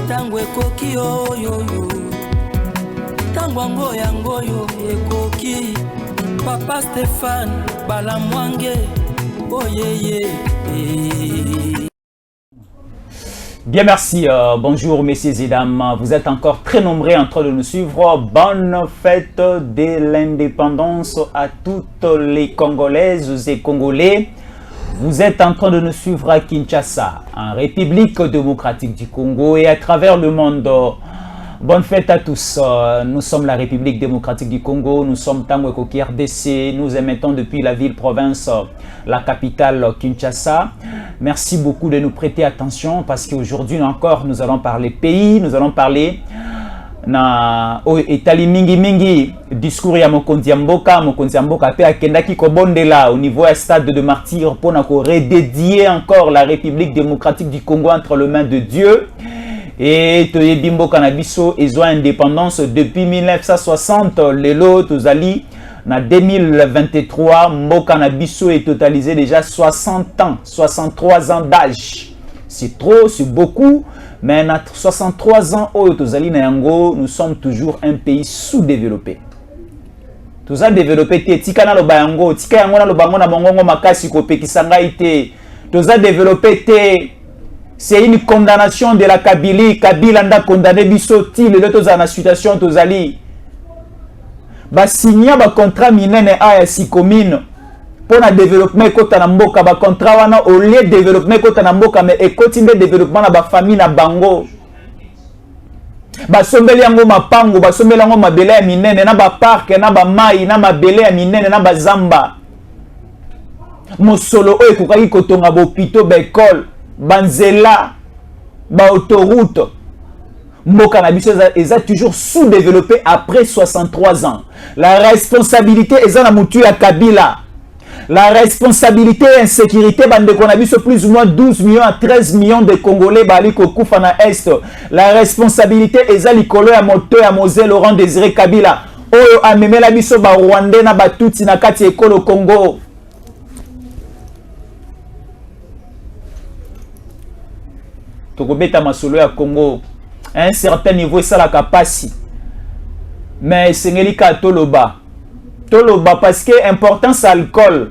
tango ekoki oyo tango yango yo ekoki Papa Stéphane Balamwange oyeye. Bien, merci. Bonjour, messieurs et dames. Vous êtes encore très nombreux en train de nous suivre. Bonne fête de l'indépendance à toutes les Congolaises et Congolais. Vous êtes en train de nous suivre à Kinshasa, en République démocratique du Congo et à travers le monde. Bonne fête à tous. Nous sommes la République démocratique du Congo. Nous sommes Tango Ekoki RDC. Nous émettons depuis la ville-province, la capitale Kinshasa. Merci beaucoup de nous prêter attention parce qu'aujourd'hui encore, nous allons parler pays. Nous allons parler na etali mingi discours ya Mokonzi Mboka pe akendaki kobondela au niveau du stade de martyrs pour redédier encore la République démocratique du Congo entre les mains de Dieu. Et Toyebi Mboka na biso ils ont indépendance depuis 1960. Lelo tozali na 2023 Mboka na biso est totalisé déjà 60 ans, 63 ans d'âge. C'est trop, c'est beaucoup, mais à 63 ans tozali na yango, nous sommes toujours un pays sous-développé. Toza développé te tika na loba yango, tika yango na loba ngo na mongongo makasi ko pekisanga ite. Toza développé te. C'est une condamnation de la Kabylie. Kabila nda condamné bisoti le toza na situation tozali. Ba signer ba contrat minene a si commune pour na développement kota na mboka ba contrat wana au lieu de développement kota na mboka mais ekoti nde développement na ba famille na bango. Ba sombeli yango mapango, ba sombeli yango mabele ya minene na ba parc na ba mai na mabele ya minene na ba zamba. Mosolo oyo kokaki kotonga ba hôpitaux ba école. Banzela, ba autoroute, Mboka na biso est toujours sous-développé après 63 ans. La responsabilité est dans la mouture à Kabila. La responsabilité et insécurité, bande qu'on a vu plus ou moins 12 millions à 13 millions de Congolais bali kokufa na Est. La responsabilité est dans l'icolo à moteur à Mosé Laurent Désiré Kabila. Oyo ameme la biso ba Rwandais na batuti na kati ekolo Congo. Tokobeta masolo ya Congo à un certain niveau ça la capacité mais sengelika toloba parce que importance alcool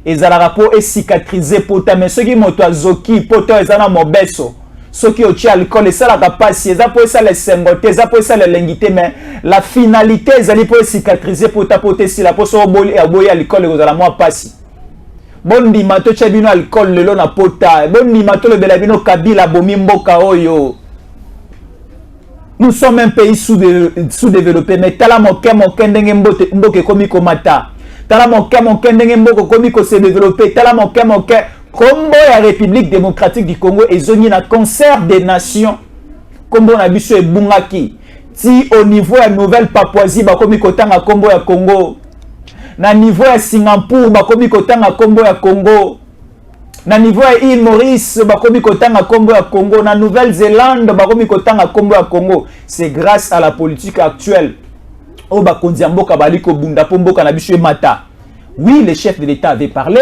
et za la rapport est cicatrisé pota mais ceux qui moto azoki poto ezana mobeso ceux qui ochi alcool et ça la capacité ça pour ça les semboté ça pour ça les lengité mais la finalité ezali pour cicatriser pota si la poso oboli aboya alcool et ozala moi passi. Bon di mato chabino alcool lelo na pota. Bon di mato le belabino Kabila bomi mboka oyo. Nous sommes un pays sous-développé. Mais tala moke ndenge mboke komi komata. Tala moke ndenge mboke komi ko se développer. Tala moke kombo ya République démocratique du Congo ezongi na concert des nations. Kombo na biso e bungaki. Ti au niveau ya Nouvelle Papouasie ba komi kotanga kombo ya Congo. Na niveau ya Singapour bakomi kotanga kombo ya Congo. Na niveau ya Île Maurice bakomi kotanga kombo ya Congo. Na Nouvelle-Zélande bakomi kotanga kombo ya Congo. C'est grâce à la politique actuelle. O bakonzi mboka baliko bunda po mboka na biso mata. Oui, le chef de l'État avait parlé.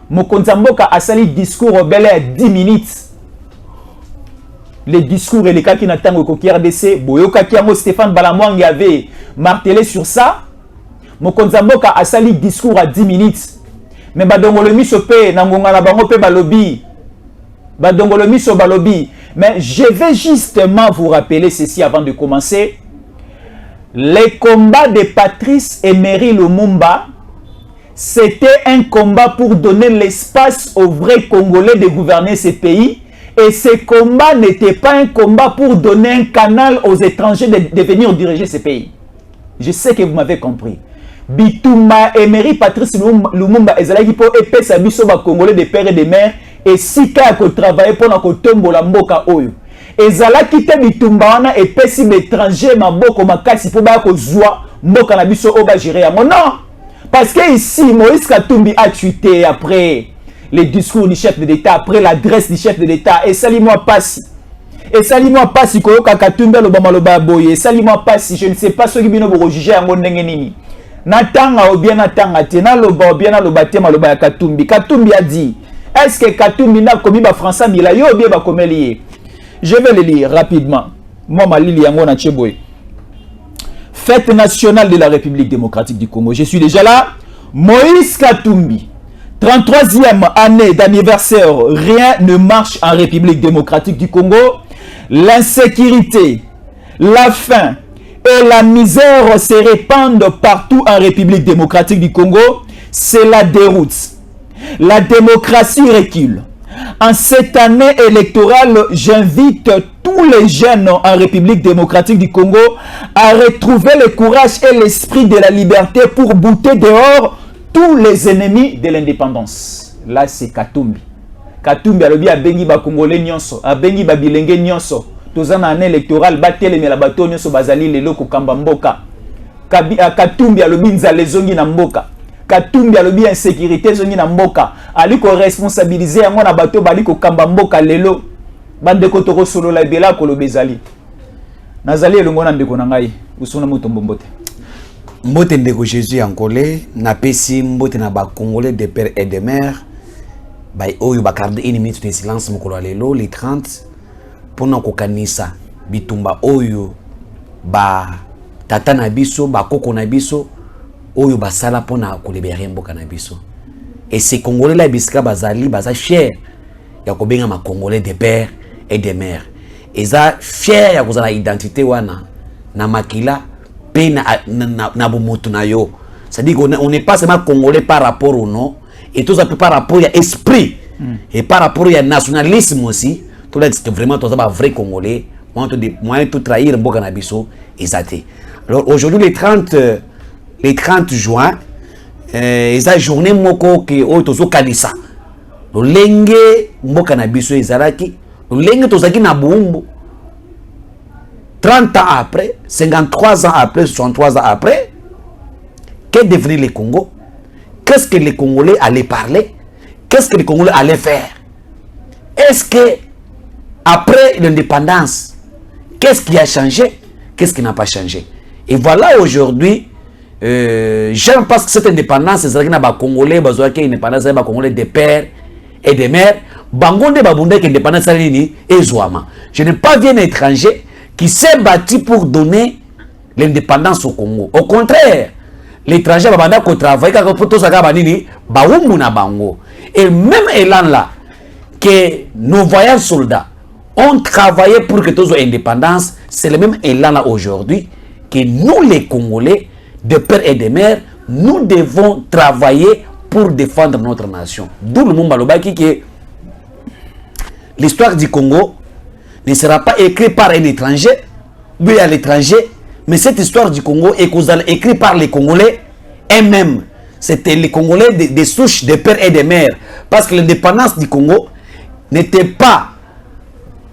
Mokonzi mboka a sali discours au belé à 10 minutes. Les discours et les cas qui n'attendent au RDC, Boyoka Kiango Stéphane Balamwange avait martelé sur ça. Mokonzi mboka a sali discours à 10 minutes. Mais badongolo miso pe nangonga na bango pe balobi. Badongolo miso balobi. Mais je vais justement vous rappeler ceci avant de commencer. Les combats de Patrice Emery Lumumba, c'était un combat pour donner l'espace aux vrais Congolais de gouverner ces pays. Et ce combat n'était pas un combat pour donner un canal aux étrangers de venir diriger ces pays. Je sais que vous m'avez compris. Bitumba Emery Patrice Lumumba ezalaki po epesa biso ba Congolais de père et de mère et sika ko travailler pour na ko tombola mboka oyo ezalaki te bitumba wana epesi l'étranger maboko makasi po ba ko zwa mboka na biso o ba gérer yango non parce que ici Moïse Katumbi a tweeté après les discours du chef de l'État après l'adresse du chef de l'État et sali-moi passi koyoka Katumbi loba boye et sali-moi passi je ne sais pas ce qui bino bo juger yango ndenge nini. Natanga ou bien natanga te na loba ou bien na loba te maloba ya Katumbi. Katumbi a dit est-ce que Katumbi n'a commis ba français mila yo bien ba komeli. Je vais le lire rapidement. Moi, ma Lili Yango na Tcheboy. Fête nationale de la République démocratique du Congo. Je suis déjà là. Moïse Katumbi. 33e année d'anniversaire. Rien ne marche en République démocratique du Congo. L'insécurité, la faim et la misère se répandent partout en République démocratique du Congo. C'est la déroute. La démocratie recule. En cette année électorale, j'invite tous les jeunes en République démocratique du Congo à retrouver le courage et l'esprit de la liberté pour bouter dehors tous les ennemis de l'indépendance. Là, c'est Katumbi. Katumbi alobi abengi ba Congolais nyonso, abengi ba bilenge nyonso. Tozana année électorale batele me la bato nyonso bazali lelo ko kamba mboka. Katumbi alobi nzale zongi na mboka. Katumbi alobi insécurité zongi na mboka. Ali ko responsabiliser yango na bato bali ko kamba mboka lelo. Bande ko toko solo la bela ko lo bezali. Nazali elongo na ndeko na ngai. Usuna moto mbombote. Mbote ndeko Jésus Ankole, na pesi mbote na ba Congolais de père et de mère. Ba oyo ba garder une minute de silence mokolo lelo les 30 pour na kokanisa bitumba oyo ba tata na biso ba koko na biso oyo ba sala pona ko libérer mboka na biso. Et ces Congolais là bisika bazali baza fier ya ko benga ma Congolais de père et de mère. Eza fier ya kozala identité wana na makila pe na bomotu na yo. C'est-à-dire qu'on n'est pas seulement Congolais par rapport au nom, et tout ça par rapport à l'esprit, et par rapport à nationalisme aussi. Tout là, c'est vraiment tout ça, vrai Congolais, moyen de trahir Mboka Nabiso, et ça. Alors aujourd'hui, les 30 juin, c'est la journée moko qui est au Kanisa. Le lenge Mboka Nabiso, Ezalaki, le lenge Tozaki Nabumbu. 30 ans après, 53 ans après, 63 ans après, qu'est devenu le Congo? Qu'est-ce que les Congolais allaient parler? Qu'est-ce que les Congolais allaient faire? Est-ce que après l'indépendance, qu'est-ce qui a changé? Qu'est-ce qui n'a pas changé? Et voilà aujourd'hui, j'aime parce que cette indépendance, c'est ça que Congolais, indépendance, c'est Congolais des pères et des mères. Bangonde babunde que l'indépendance c'est Ezouama. Je n'ai pas vu un étranger qui s'est battu pour donner l'indépendance au Congo. Au contraire, l'étranger va travailler pour tout ça. Et même élan là, que nos voyants soldats ont travaillé pour que tous aient indépendance, c'est le même élan là aujourd'hui que nous les Congolais, de père et de mère, nous devons travailler pour défendre notre nation. D'où le monde balobaki que l'histoire du Congo ne sera pas écrite par un étranger, oui à l'étranger, mais cette histoire du Congo est écrite par les Congolais eux-mêmes. C'était les Congolais des souches de pères et de mères. Parce que l'indépendance du Congo n'était pas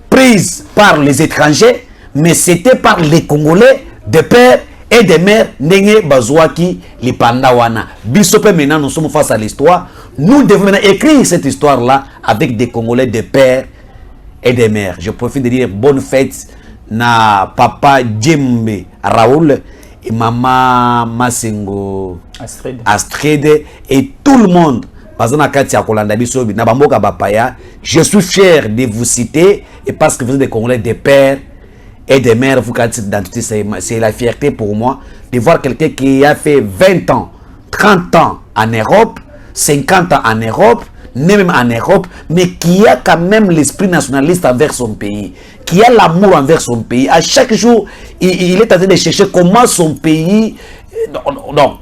prise par les étrangers, mais c'était par les Congolais de pères et de mères. Nenge Bazouaki, les Pandawana. Bissope, maintenant, nous sommes face à l'histoire. Nous devons maintenant écrire cette histoire-là avec des Congolais de pères et des mères. Je profite de dire bonne fête na papa Djembe Raoul et maman Masengo Astrid et tout le monde. Je suis fier de vous citer et parce que vous êtes des Congolais des pères et des mères, vous gardez cette identité, c'est la fierté pour moi de voir quelqu'un qui a fait 20 ans, 30 ans en Europe, 50 ans en Europe, même en Europe, mais qui a quand même l'esprit nationaliste envers son pays, qui a l'amour envers son pays. À chaque jour, il est en train de chercher comment son pays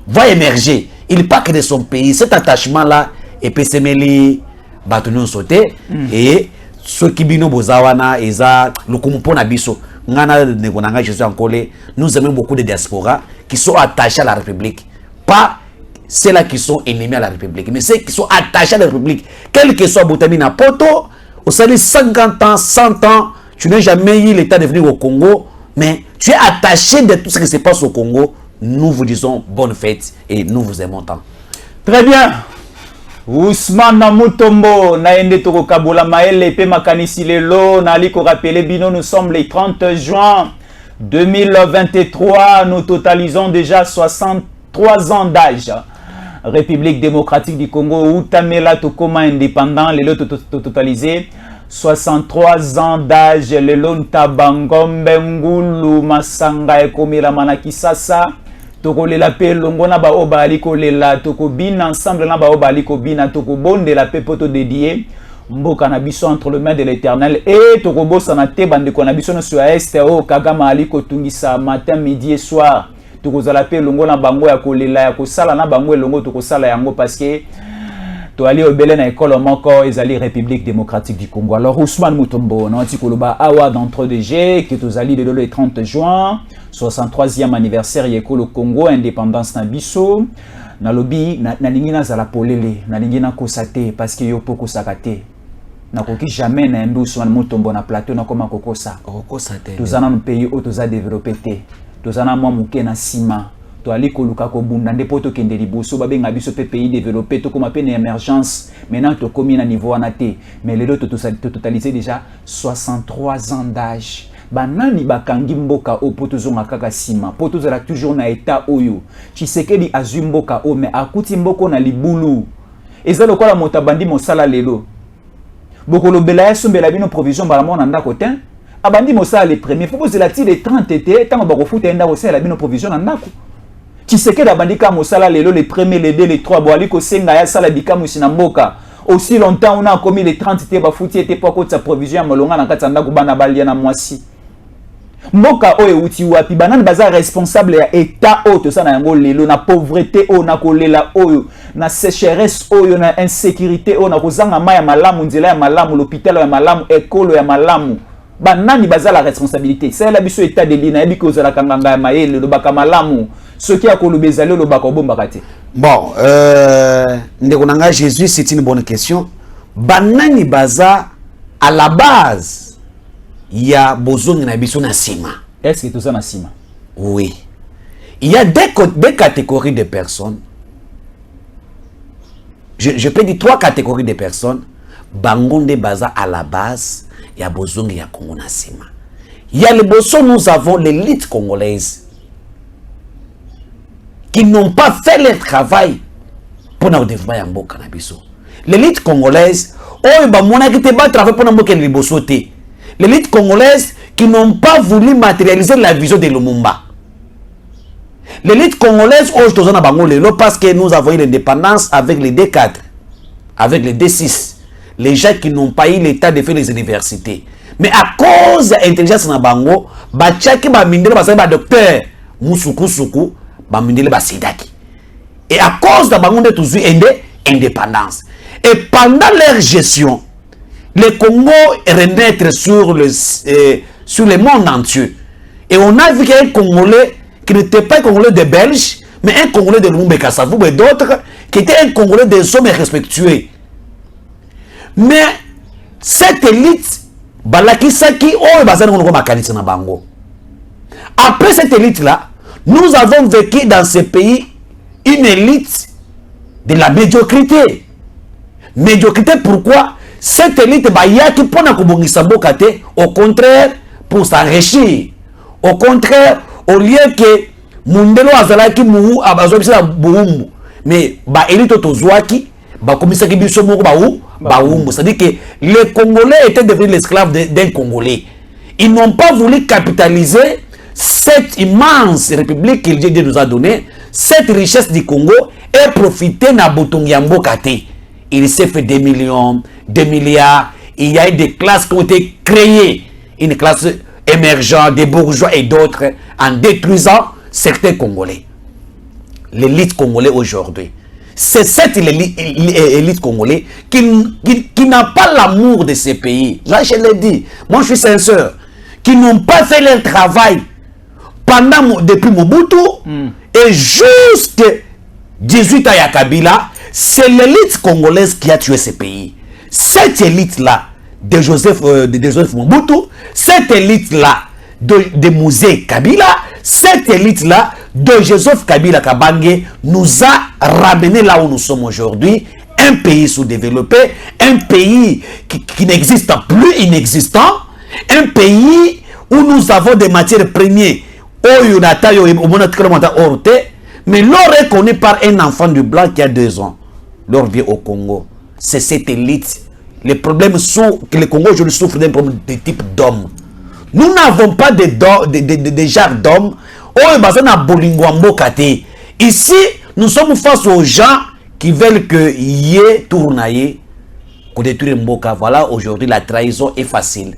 va émerger. Il n'est pas que de son pays. Cet attachement-là, et puis c'est mêlé, bâtonnier sauté, et ceux qui bino bozawana, eza, le kumpo na biso, ngana negonanga, je suis en collé, nous aimons beaucoup de diaspora qui sont attachés à la République. Pas ceux-là qui sont ennemis à la République, mais ceux qui sont attachés à la République, quel que soit Boutamina Poto, au salaire 50 ans, 100 ans, tu n'as jamais eu l'état de venir au Congo, mais tu es attaché de tout ce qui se passe au Congo. Nous vous disons bonne fête et nous vous aimons tant. Très bien. Ousmane Mutombo, Naende Toko Kabola Maele, Pe Makanisi Lelo, Naliko rappelé Bino, nous sommes le 30 juin 2023, nous totalisons déjà 63 ans d'âge. République démocratique du Congo, Outamela Tokoma indépendant, les lots totalisés 63 ans d'âge, le lonta bangombe ngulu masanga ekomira manakisasa. Toko lela pe longo na ba obali ko lela toko bina ensemble na ba obali ko bina toko bonde la pe poto dédié mboka na biso entre les mains de l'Éternel et toko bossa na te bande ko na biso no sur est o kagama ali ko tungisa matin midi et soir toko zala pe longo na bango ya ko lela ya ko sala na bango longo toko sala yango parce que to ali obele na école moko ezali République démocratique du Congo. Alors Ousmane Mutombo na tikoloba awa d'entre DG que tozali le 30 juin 63e anniversaire yekolo Congo indépendance na biso na lobi na lingi na zala polele na lingi na kosate parce que yo poko sakate na koki jamais na ndu Ousmane Mutombo na plateau na koma kokosa kokosate tozana no pays o toza développer te tozana mwa muke na sima to ali koluka ko bunda ndepo to kende liboso babenga biso pe pays développé to koma pe na émergence maintenant to komi na niveau anate mais les autres totalisé déjà 63 ans d'âge banani bakangi mboka o potozonga kaka sima potozala toujours na état oyo Tshisekedi azwi mboka o mais akuti mboko na libulu eza lokola motabandi mosala lelo bokolobela ya sombela bino provision balamona ndako te abandi mosala les premiers faut poser la tire les 30 été tant bakofuta enda osala bino provision na ndako Tshisekedi abandika mosala lelo les premiers les 2 les 3 boali ko senga ya sala bikamu sina mboka aussi longtemps on a commis les 30 été bafuti été pas ko sa provision molonga na katanda ko bana balia na mwasi mboka oyo uti wapi banani baza responsable ya état oyo tosana yango lelo na pauvreté oyo na kolela oyo na sécheresse oyo na insécurité oyo na kozanga mai ya malamu nzela ya malamu l'hôpital ya malamu école ya malamu banani baza la responsabilité c'est la biso état de l'ina yebi ko zala kanganga ya mayele lo baka malamu ce qui a kolobeza lo baka obomba te. Bon ndeko nanga Jésus, c'est une bonne question. Banani baza à la base il y a besoin na biso na sima. Est-ce que tout ça na sima? Oui. Il y a deux catégories de personnes. Je peux dire 3 catégories de personnes. Bangonde baza à la base, il y a besoin ya Congo na sima. Il y a le besoin, nous avons l'élite congolaise qui n'ont pas fait leur travail pour nous développer en mboka na biso. L'élite congolaise, oh ba mona ki te ba travail pour mboka na liboso te. L'élite congolaise qui n'ont pas voulu matérialiser la vision de Lumumba. L'élite congolaise, parce que nous avons eu l'indépendance avec les D4, avec les D6. Les gens qui n'ont pas eu l'état de faire les universités. Mais à cause de l'intelligence na bango, bachaki ba mindele ba docteur Musuku Suku, ba mindele ba sidaki. Et à cause de bango de toujours indépendance. Et pendant leur gestion, le Congo renaître sur le monde entier. Et on a vu qu'un Congolais qui n'était pas un Congolais de Belges, mais un Congolais de Lumumba Kassavou et d'autres, qui était un Congolais des hommes respectueux. Mais cette élite, après cette élite-là, nous avons vécu dans ce pays une élite de la médiocrité. Médiocrité pourquoi? Cette élite qui au contraire pour s'enrichir. Au contraire, au lieu que Mundelo Azalaki Mou Abazobisa Boumou, mais élite Tozouaki, Komisaki Bissomo Baoumou. C'est-à-dire que les Congolais étaient devenus l'esclave d'un Congolais. Ils n'ont pas voulu capitaliser cette immense république que Dieu nous a donnée, cette richesse du Congo, et profiter na Botongiambo Kate. Il s'est fait des millions, des milliards. Il y a eu des classes qui ont été créées. Une classe émergente, des bourgeois et d'autres, en détruisant certains Congolais. L'élite congolaise aujourd'hui. C'est cette élite congolaise qui n'a pas l'amour de ces pays. Là, je l'ai dit. Moi, je suis sincère. Qui n'ont pas fait leur travail depuis Mobutu et jusqu'à 18 ans à Kabila. C'est l'élite congolaise qui a tué ce pays. Cette élite-là de Joseph Mobutu, cette élite-là de Mouzé Kabila, cette élite-là de Joseph Kabila Kabange nous a ramené là où nous sommes aujourd'hui. Un pays sous-développé, un pays qui n'existe plus, inexistant, un pays où nous avons des matières premières. Mais l'on reconnaît par un enfant du blanc qui a 2 ans. Leur vie au Congo, c'est cette élite les problèmes sont que le Congo aujourd'hui souffre d'un problème de type d'homme. Nous n'avons pas de genres d'hommes. Ici, nous sommes face aux gens qui veulent que Yé tournaye, qu'on détruise Mboka. Voilà, aujourd'hui, la trahison est facile.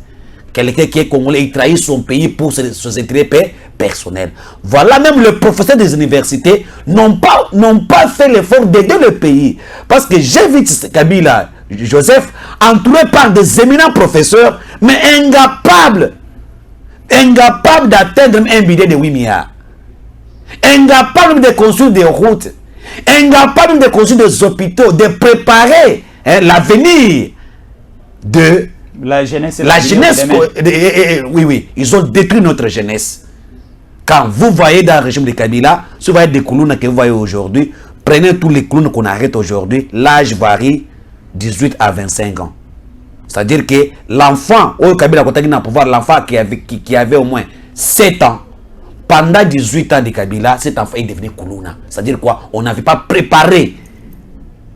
Quelqu'un qui est congolais, il trahit son pays pour ses intérêts personnels. Voilà, même les professeurs des universités n'ont pas fait l'effort d'aider le pays. Parce que j'ai vu Kabila, Joseph, entouré par des éminents professeurs, mais incapables d'atteindre un budget de 8 milliards. Incapable de construire des routes, incapable de construire des hôpitaux, de préparer l'avenir de la jeunesse. Oui, ils ont détruit notre jeunesse. Quand vous voyez dans le régime de Kabila, si vous voyez des colonnes que vous voyez aujourd'hui, prenez tous les colonnes qu'on arrête aujourd'hui, l'âge varie 18 à 25 ans. C'est-à-dire que l'enfant, au Kabila, l'enfant qui avait au moins 7 ans, pendant 18 ans de Kabila, cet enfant est devenu Koulouna. C'est-à-dire quoi? On n'avait pas préparé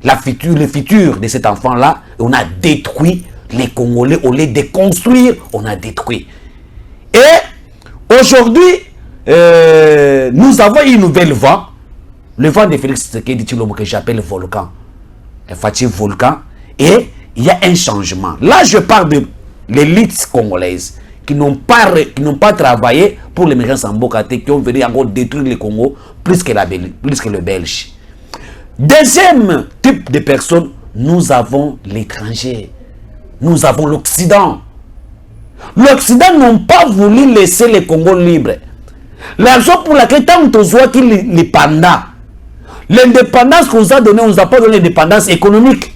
le futur de cet enfant-là. On a détruit les Congolais. Au lieu de construire, on a détruit. Et aujourd'hui, nous avons une nouvelle vent. Le vent de Félix Tshisekedi Tshilombo que j'appelle volcan. Un fatigué volcan. Et il y a un changement. Là, je parle de l'élite congolaise qui n'ont pas travaillé pour l'émergence en Bokate, qui ont venu encore détruire le Congo plus que le Belge. Deuxième type de personnes, nous avons l'étranger. Nous avons l'Occident. L'Occident n'a pas voulu laisser le Congo libre. La raison pour laquelle tant que soit qu'il est pendant, l'indépendance qu'on nous a donnée, on ne nous a pas donné l'indépendance économique.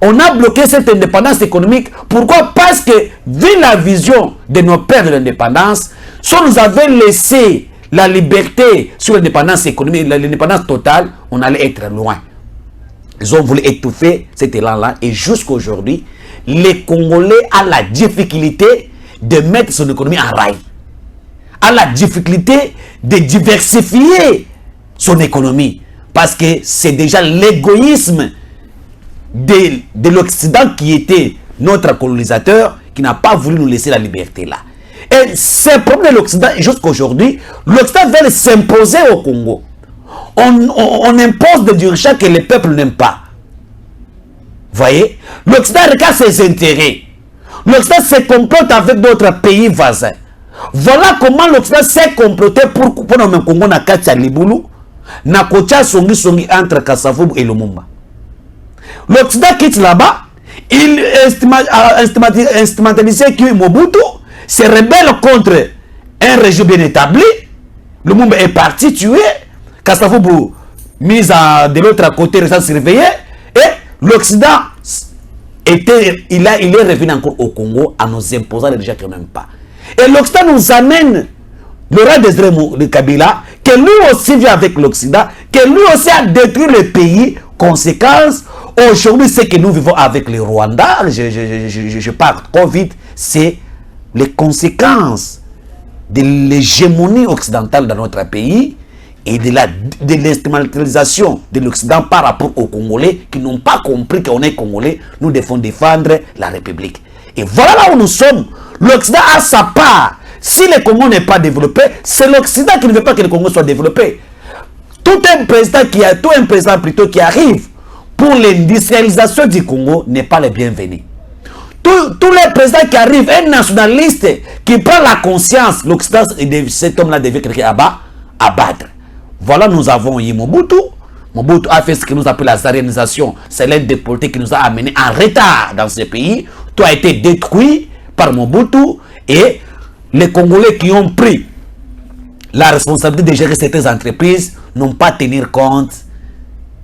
On a bloqué cette indépendance économique. Pourquoi? Parce que, vu la vision de nos pères de l'indépendance, si on nous avait laissé la liberté sur l'indépendance économique, l'indépendance totale, on allait être loin. Ils ont voulu étouffer cet élan-là. Et jusqu'à aujourd'hui, les Congolais ont la difficulté de mettre son économie en rail. A la difficulté de diversifier son économie. Parce que c'est déjà l'égoïsme de l'Occident qui était notre colonisateur, qui n'a pas voulu nous laisser la liberté là. Et c'est le problème de l'Occident. Jusqu'à aujourd'hui, l'Occident veut s'imposer au Congo. On impose des dirigeants que le peuple n'aime pas. Voyez, l'Occident regarde ses intérêts. L'Occident se complote avec d'autres pays voisins. Voilà comment l'Occident s'est comploté pour nous Congo na Katia Libulu, na Kocha Songi entre Kasavubu et Lumumba. L'Occident quitte là-bas, il instrumentalisait que Mobutu se rebelle contre un régime bien établi. Lumumba est parti tuer, Kasavubu mis de l'autre côté, restant surveillé, et l'Occident il est revenu encore au Congo en nous imposant les gens qui n'aiment pas. Et l'Occident nous amène le roi de Kabila, que lui aussi vit avec l'Occident, que lui aussi a détruit le pays. Conséquence, aujourd'hui, ce que nous vivons avec le Rwanda, je parle trop vite, c'est les conséquences de l'hégémonie occidentale dans notre pays et de l'instrumentalisation de l'Occident par rapport aux Congolais qui n'ont pas compris qu'on est Congolais, nous devons défendre la République. Et voilà là où nous sommes. L'Occident a sa part. Si le Congo n'est pas développé, c'est l'Occident qui ne veut pas que le Congo soit développé. Tout un président qui arrive pour l'industrialisation du Congo n'est pas le bienvenu. Tous les présidents qui arrivent, un nationaliste qui prend la conscience, l'Occident, cet homme-là devient quelqu'un à battre. Voilà, nous avons Mobutu. Mobutu a fait ce que nous appelons la zarénisation. C'est l'aide des politiques qui nous a amenés en retard dans ce pays. Tout a été détruit par Mobutu et les Congolais qui ont pris la responsabilité de gérer certaines entreprises n'ont pas tenu compte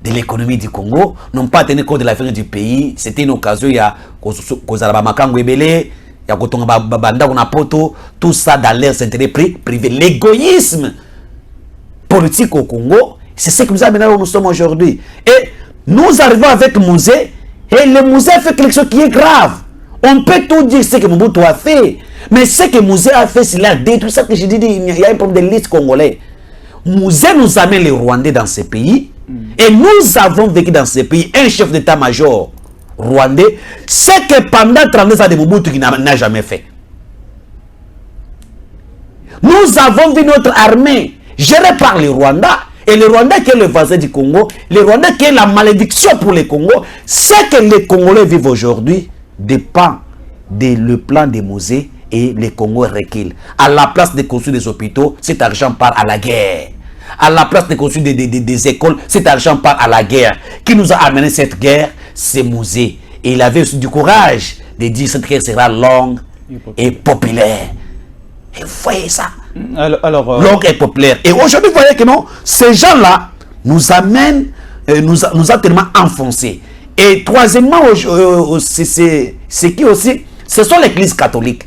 de l'économie du Congo, n'ont pas tenu compte de l'avenir du pays. C'était une occasion, il y a tout ça dans leurs intérêts privés. L'égoïsme politique au Congo, c'est ce qui nous a amené là où nous sommes aujourd'hui. Et nous arrivons avec Mouzé, et le Mouzé a fait quelque chose qui est grave. On peut tout dire ce que Mobutu a fait, mais ce que Mouzé a fait, c'est la détruit. Ça que je dis, il y a un problème de l'élite congolais. Mouzé nous amène les Rwandais dans ce pays, et nous avons vécu dans ce pays un chef d'état-major rwandais, ce que pendant 32 ans de Mobutu qui n'a jamais fait. Nous avons vu notre armée gérée par les Rwandais, et le Rwandais qui est le voisin du Congo, le Rwandais qui est la malédiction pour les Congo. Ce que les Congolais vivent aujourd'hui dépend du plan de Mosée, et les Congos reculent. À la place de construire des hôpitaux, cet argent part à la guerre. À la place de construire des écoles, cet argent part à la guerre. Qui nous a amené cette guerre? C'est Mosée. Et il avait aussi du courage de dire que cette guerre sera longue et populaire. Et vous voyez ça? Longue et populaire. Et aujourd'hui, vous voyez que non, ces gens-là nous amènent, nous a tellement enfoncés. Et troisièmement, c'est qui aussi? Ce sont l'église catholique.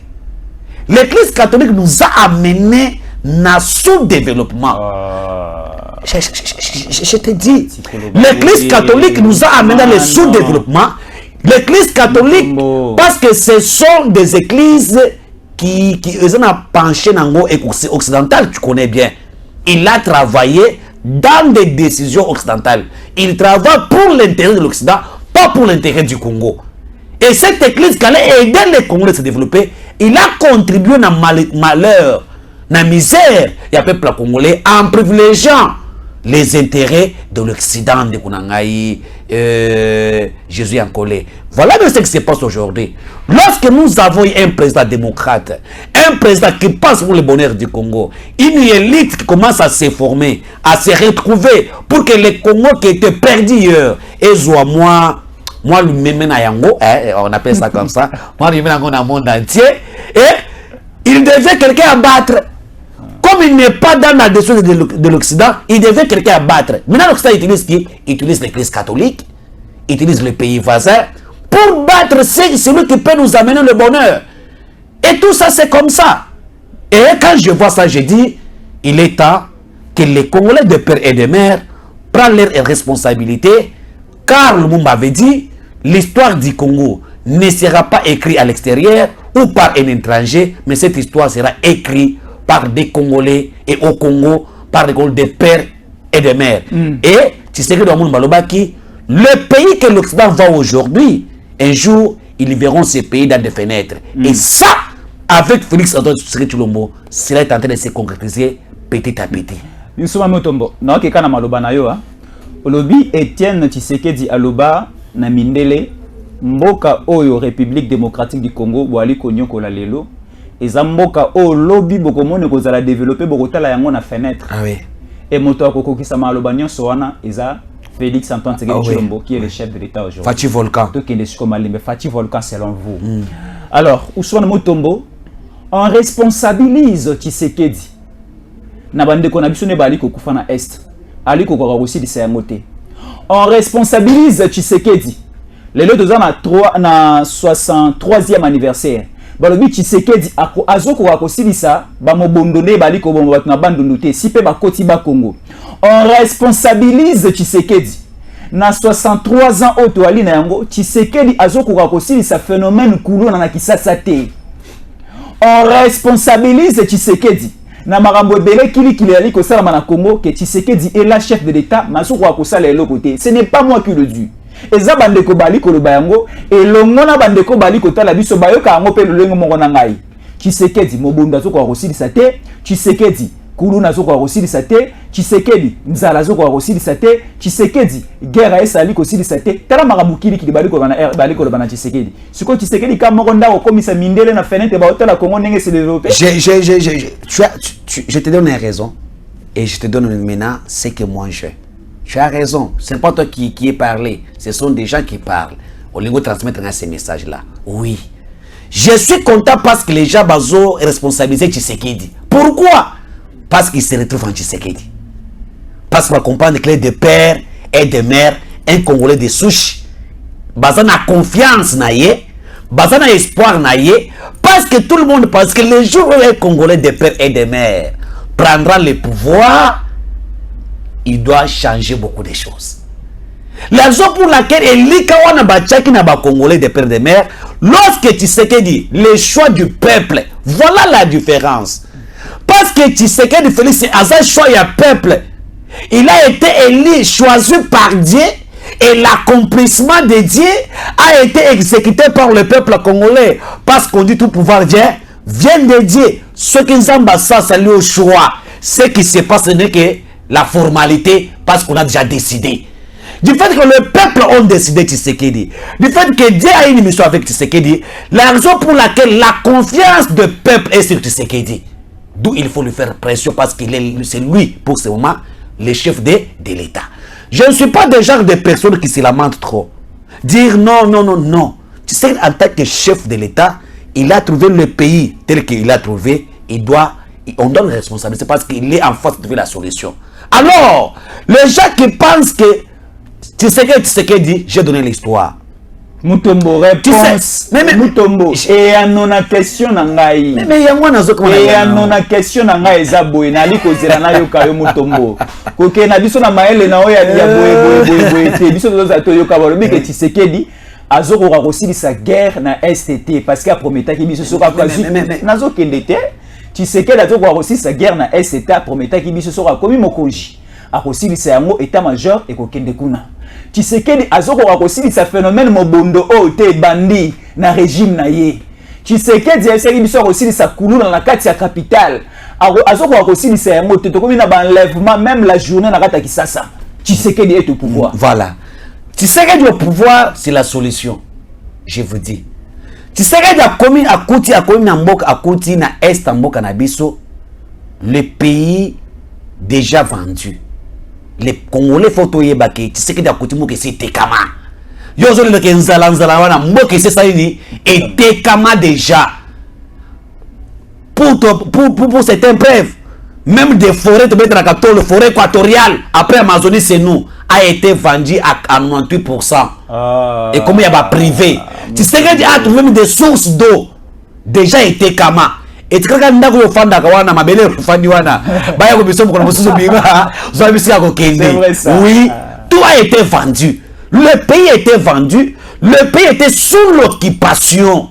L'église catholique nous a amenés dans sous-développement. Je te dis, l'église catholique nous a amenés dans le sous-développement. L'église catholique, parce que ce sont des églises qui ont penché dans le occidental, tu connais bien. Il a travaillé dans des décisions occidentales. Il travaille pour l'intérêt de l'Occident, pas pour l'intérêt du Congo. Et cette église qui allait aider les Congolais à se développer, il a contribué dans le malheur, dans la misère du peuple congolais en privilégiant les intérêts de l'Occident, de Kunangaï, Jésus en colère. Voilà ce qui se passe aujourd'hui. Lorsque nous avons un président démocrate, un président qui passe pour le bonheur du Congo, une élite qui commence à se former, à se retrouver pour que les Congos qui étaient perdus hier, et moi, lui-même, on appelle ça comme ça, moi, lui-même, dans le monde entier, et il devait quelqu'un à battre. Comme il n'est pas dans la décision de l'Occident, il devait quelqu'un à battre. Maintenant, l'Occident utilise qui? Il utilise l'église catholique, il utilise les pays voisins, pour battre celui qui peut nous amener le bonheur. Et tout ça, c'est comme ça. Et quand je vois ça, je dis, il est temps que les Congolais de père et de mère prennent leurs responsabilités, car le monde m'avait dit, l'histoire du Congo ne sera pas écrite à l'extérieur ou par un étranger, mais cette histoire sera écrite par des Congolais et au Congo, par des Congolais de père et de mère. Et tu sais que dans le monde Malobaki, le pays que l'Occident va aujourd'hui, un jour, ils verront ces pays dans des fenêtres. Et ça, avec Félix Antoine Tshisekedi Tshilombo, cela est en train de se concrétiser petit à petit. Nous sommes à Motombo. Non, que kana maloba na yo, Olobi Etienne Tshisekedi aloba na mindele mboka oyo République démocratique du Congo boali konyo kola lelo eza mboka oyo lobi bokomone kozala développer bokotala yango na fenêtre. Ah oui. Et moto akokokisa maloba nyonso wana eza Félix Antoine Tshisekedi Tshilombo qui est le chef de l'État aujourd'hui. Fachi Volcan. To kende siko malembe Fachi Volcan selon vous. Alors, Ousmane Motombo, on responsabilise Tshisekedi. Na bande ko na biso ne bali kokufa na est. Ali kokoka aussi di sayangote. On responsabilise Tshisekedi. Lelo toza na 63e anniversaire. Balobi Tshisekedi azoko ko kosilisa ba mobondone bali ko bomba na bandunduté si pe ba koti ba Congo. On responsabilise Tshisekedi. Na 63 ans oto ali na yango Tshisekedi azoko ko kosilisa phénomène kulu na Kisasa te. On responsabilise Tshisekedi. Na marambo ebele kili ali ko sala na Congo que Tshisekedi est la chef de l'État masoko ko sala eloko te. Ce n'est pas moi qui le dis. Eza bandeko bali ko loba yango et longona bandeko bali ko tala biso bayoka yango pe lolengo mongo na ngai. Tshisekedi mobunda zoko ko silisa te, Tshisekedi kuluna zoko ko silisa te, Tshisekedi nzala zoko ko silisa te, Tshisekedi guerre esali ko silisa te. Tala marambo kili bali ko loba na Tshisekedi. Siko Tshisekedi ka mongo ndako komisa mindele na fenêtre ba hotela Congo ndenge se développer. Je te donne une raison et je te donne maintenant ce que moi j'ai. Tu as raison, ce n'est pas toi qui est parlé, ce sont des gens qui parlent. On les transmettre ces messages-là. Oui. Je suis content parce que les gens bazo responsabilisé Tshisekedi. Pourquoi? Parce qu'ils se retrouvent en Tshisekedi. Parce qu'on comprend que les de père et de mère, un Congolais de souche, basan a confiance naïe, basan a espoir naïe, parce que tout le monde pense que le jour où un Congolais de père et de mère prendra le pouvoir, il doit changer beaucoup de choses. La raison pour laquelle Elikawana Bachaki n'a pas Congolais de père de mère, lorsque Tshisekedi, le choix du peuple, voilà la différence. Parce que Tshisekedi Félix, c'est un choix du peuple. Il a été élu, choisi par Dieu, Et l'accomplissement de Dieu a été exécuté par le peuple congolais. Parce qu'on dit tout pouvoir vient de Dieu. Ce qui nous ambassade, ça lui au choix. Ce qui se passe, ce n'est que la formalité, parce qu'on a déjà décidé. Du fait que le peuple a décidé Tshisekedi, du fait que Dieu a une émission avec Tshisekedi, la raison pour laquelle la confiance du peuple est sur Tshisekedi. D'où il faut lui faire pression parce que c'est lui, pour ce moment, le chef de l'État. Je ne suis pas des genre de personnes qui se lamentent trop. Dire non, non, non, non. Tu sais, en tant que chef de l'État, il a trouvé le pays tel qu'il a trouvé. On doit le responsabiliser parce qu'il est en face de trouver la solution. Alors, les gens qui pensent que Tshisekedi, j'ai donné l'histoire. Mutombo réponse. Mutombo. Et on a question nangai. Mais il y a moi dans ce qu'on a. Et on a question nangai zaboy na liko zerana yo kayo Mutombo. Koke na biso na maele na oya ya boy. Te biso to za to yo kabalo bi ke Tshisekedi azoko ka kosili sa guerre na STT parce que prometa ki biso soka kazu. Nazo kende te. Tshisekedi azoko ka kosili sa guerre na STT prometa ki biso soka komi mokonji. Akosili sa yango état major et kokende kuna. Tshisekedi azoko akosilisa phénomène mobondo o te bandi na régime na ye. Tshisekedi eseli biso akosilisa kuluna na kati ya capitale. Azoko akosilisa yango te tokomi na enlèvement même la journée na kata Kisasa. Tshisekedi est au pouvoir. Voilà. Tshisekedi au pouvoir, c'est la solution. Je vous dis. Tshisekedi a commis na mboka akuti na est mboka na biso le pays déjà vendu. Les Congolais photo yebaki Tshisekedi akutimu ke c'est tekama yozo le ke nzala wana mboke c'est ça ni et tekama déjà pour certains preuves même des forêts de mettre la forêt équatoriale après Amazonie c'est nous a été vendu à 98%. Et comme il y a privé Tshisekedi a trouvé des sources d'eau déjà été kama. Et tu regardes ndako fanda kawana mabele fandi wana baya ko biso ko mosusu binga zo bisika ko kende. Oui, tout a été vendu. Le pays était vendu, le pays était sous l'occupation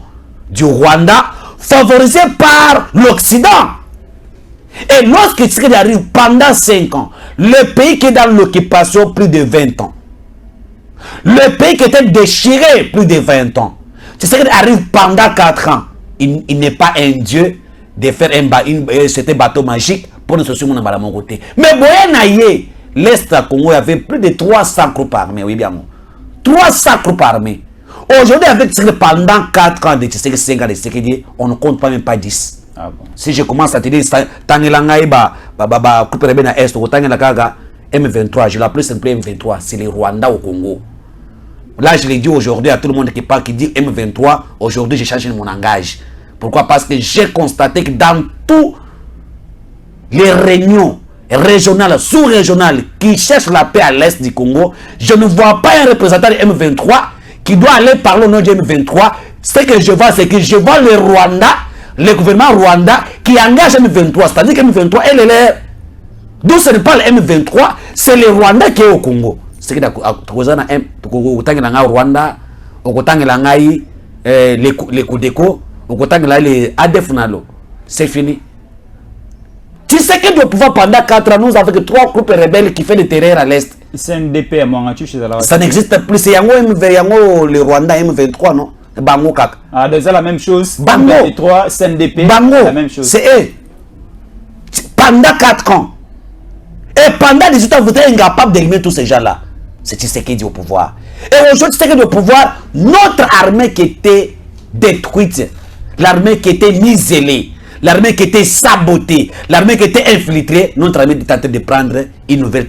du Rwanda, favorisé par l'Occident. Et lorsque Tshisekedi arrive pendant 5 ans, le pays qui est dans l'occupation plus de 20 ans, le pays qui était déchiré plus de 20 ans, Tshisekedi arrive pendant 4 ans, il n'est pas un dieu de faire c'était bateau magique pour nous soucier mon côté. Mais Boyenaye, l'Est Congo avait plus de 300 groupes armés. Oui, bien. 300 groupes armés. Aujourd'hui, avec pendant 4 ans de Tshisekedi, 5 ans de Tshisekedi, on ne compte pas même pas 10. Ah bon. Si je commence à te dire, groupe rebelle na Est, M23, je l'appelle simplement M23, c'est les Rwandais au Congo. Là, je l'ai dit aujourd'hui à tout le monde qui parle, qui dit M23, aujourd'hui, j'ai changé mon langage. Pourquoi? Parce que j'ai constaté que dans tous les réunions régionales, sous-régionales qui cherchent la paix à l'est du Congo, je ne vois pas un représentant de M23 qui doit aller parler au nom de M23. Ce que je vois, c'est que je vois le Rwanda, le gouvernement Rwanda qui engage M23. C'est-à-dire que M23, elle est... D'où ce n'est pas le M23, c'est le Rwanda qui est au Congo. C'est que Rwanda, les Kodeko, les ADF Nalo, c'est fini. Tu sais que doit pouvoir pendant 4 ans, nous avons 3 groupes rebelles qui font des terreurs à l'Est. CNDP, ça n'existe plus. C'est Yango, le Rwanda M23, non? Bango Kak. Ah, c'est la même chose. Bango. M23, CNDP, Bango, la même chose. C'est eux. Pendant 4 ans. Et pendant 18 ans, vous êtes incapable d'éliminer tous ces gens-là. C'est Tshisekedi au pouvoir. Et aujourd'hui, Tshisekedi au pouvoir, notre armée qui était détruite, l'armée qui était niselée, l'armée qui était sabotée, l'armée qui était infiltrée, notre armée est en train de prendre une nouvelle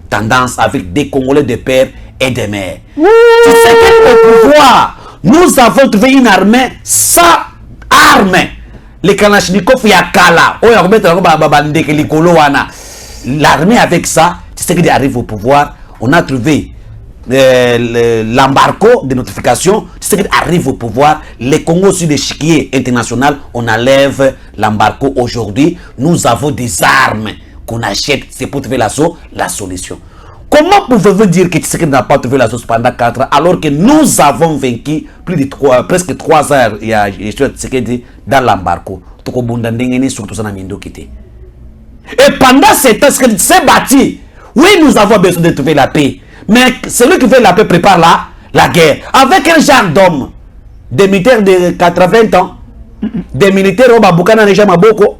tendance avec des Congolais de père et de mère. Tshisekedi au pouvoir, nous avons trouvé une armée sans armes. Les Kalachnikov Yakala, l'armée avec ça, Tshisekedi arrive au pouvoir, on a trouvé l'embargo de notification, Tshisekedi arrive au pouvoir, les Congo sur l'échiquier international, on enlève l'embargo. Aujourd'hui, nous avons des armes qu'on achète, c'est pour trouver la solution. Comment pouvez-vous dire que Tshisekedi n'a pas trouvé la solution pendant 4 ans alors que nous avons vaincu presque 3 heures il y a Tshisekedi dans l'embargo? Et pendant ce temps, Tshisekedi s'est battu. Oui, nous avons besoin de trouver la paix. Mais celui qui fait la paix prépare la guerre. Avec quel genre d'homme? Des militaires de 80 ans, des militaires au Baboukana déjà Maboko,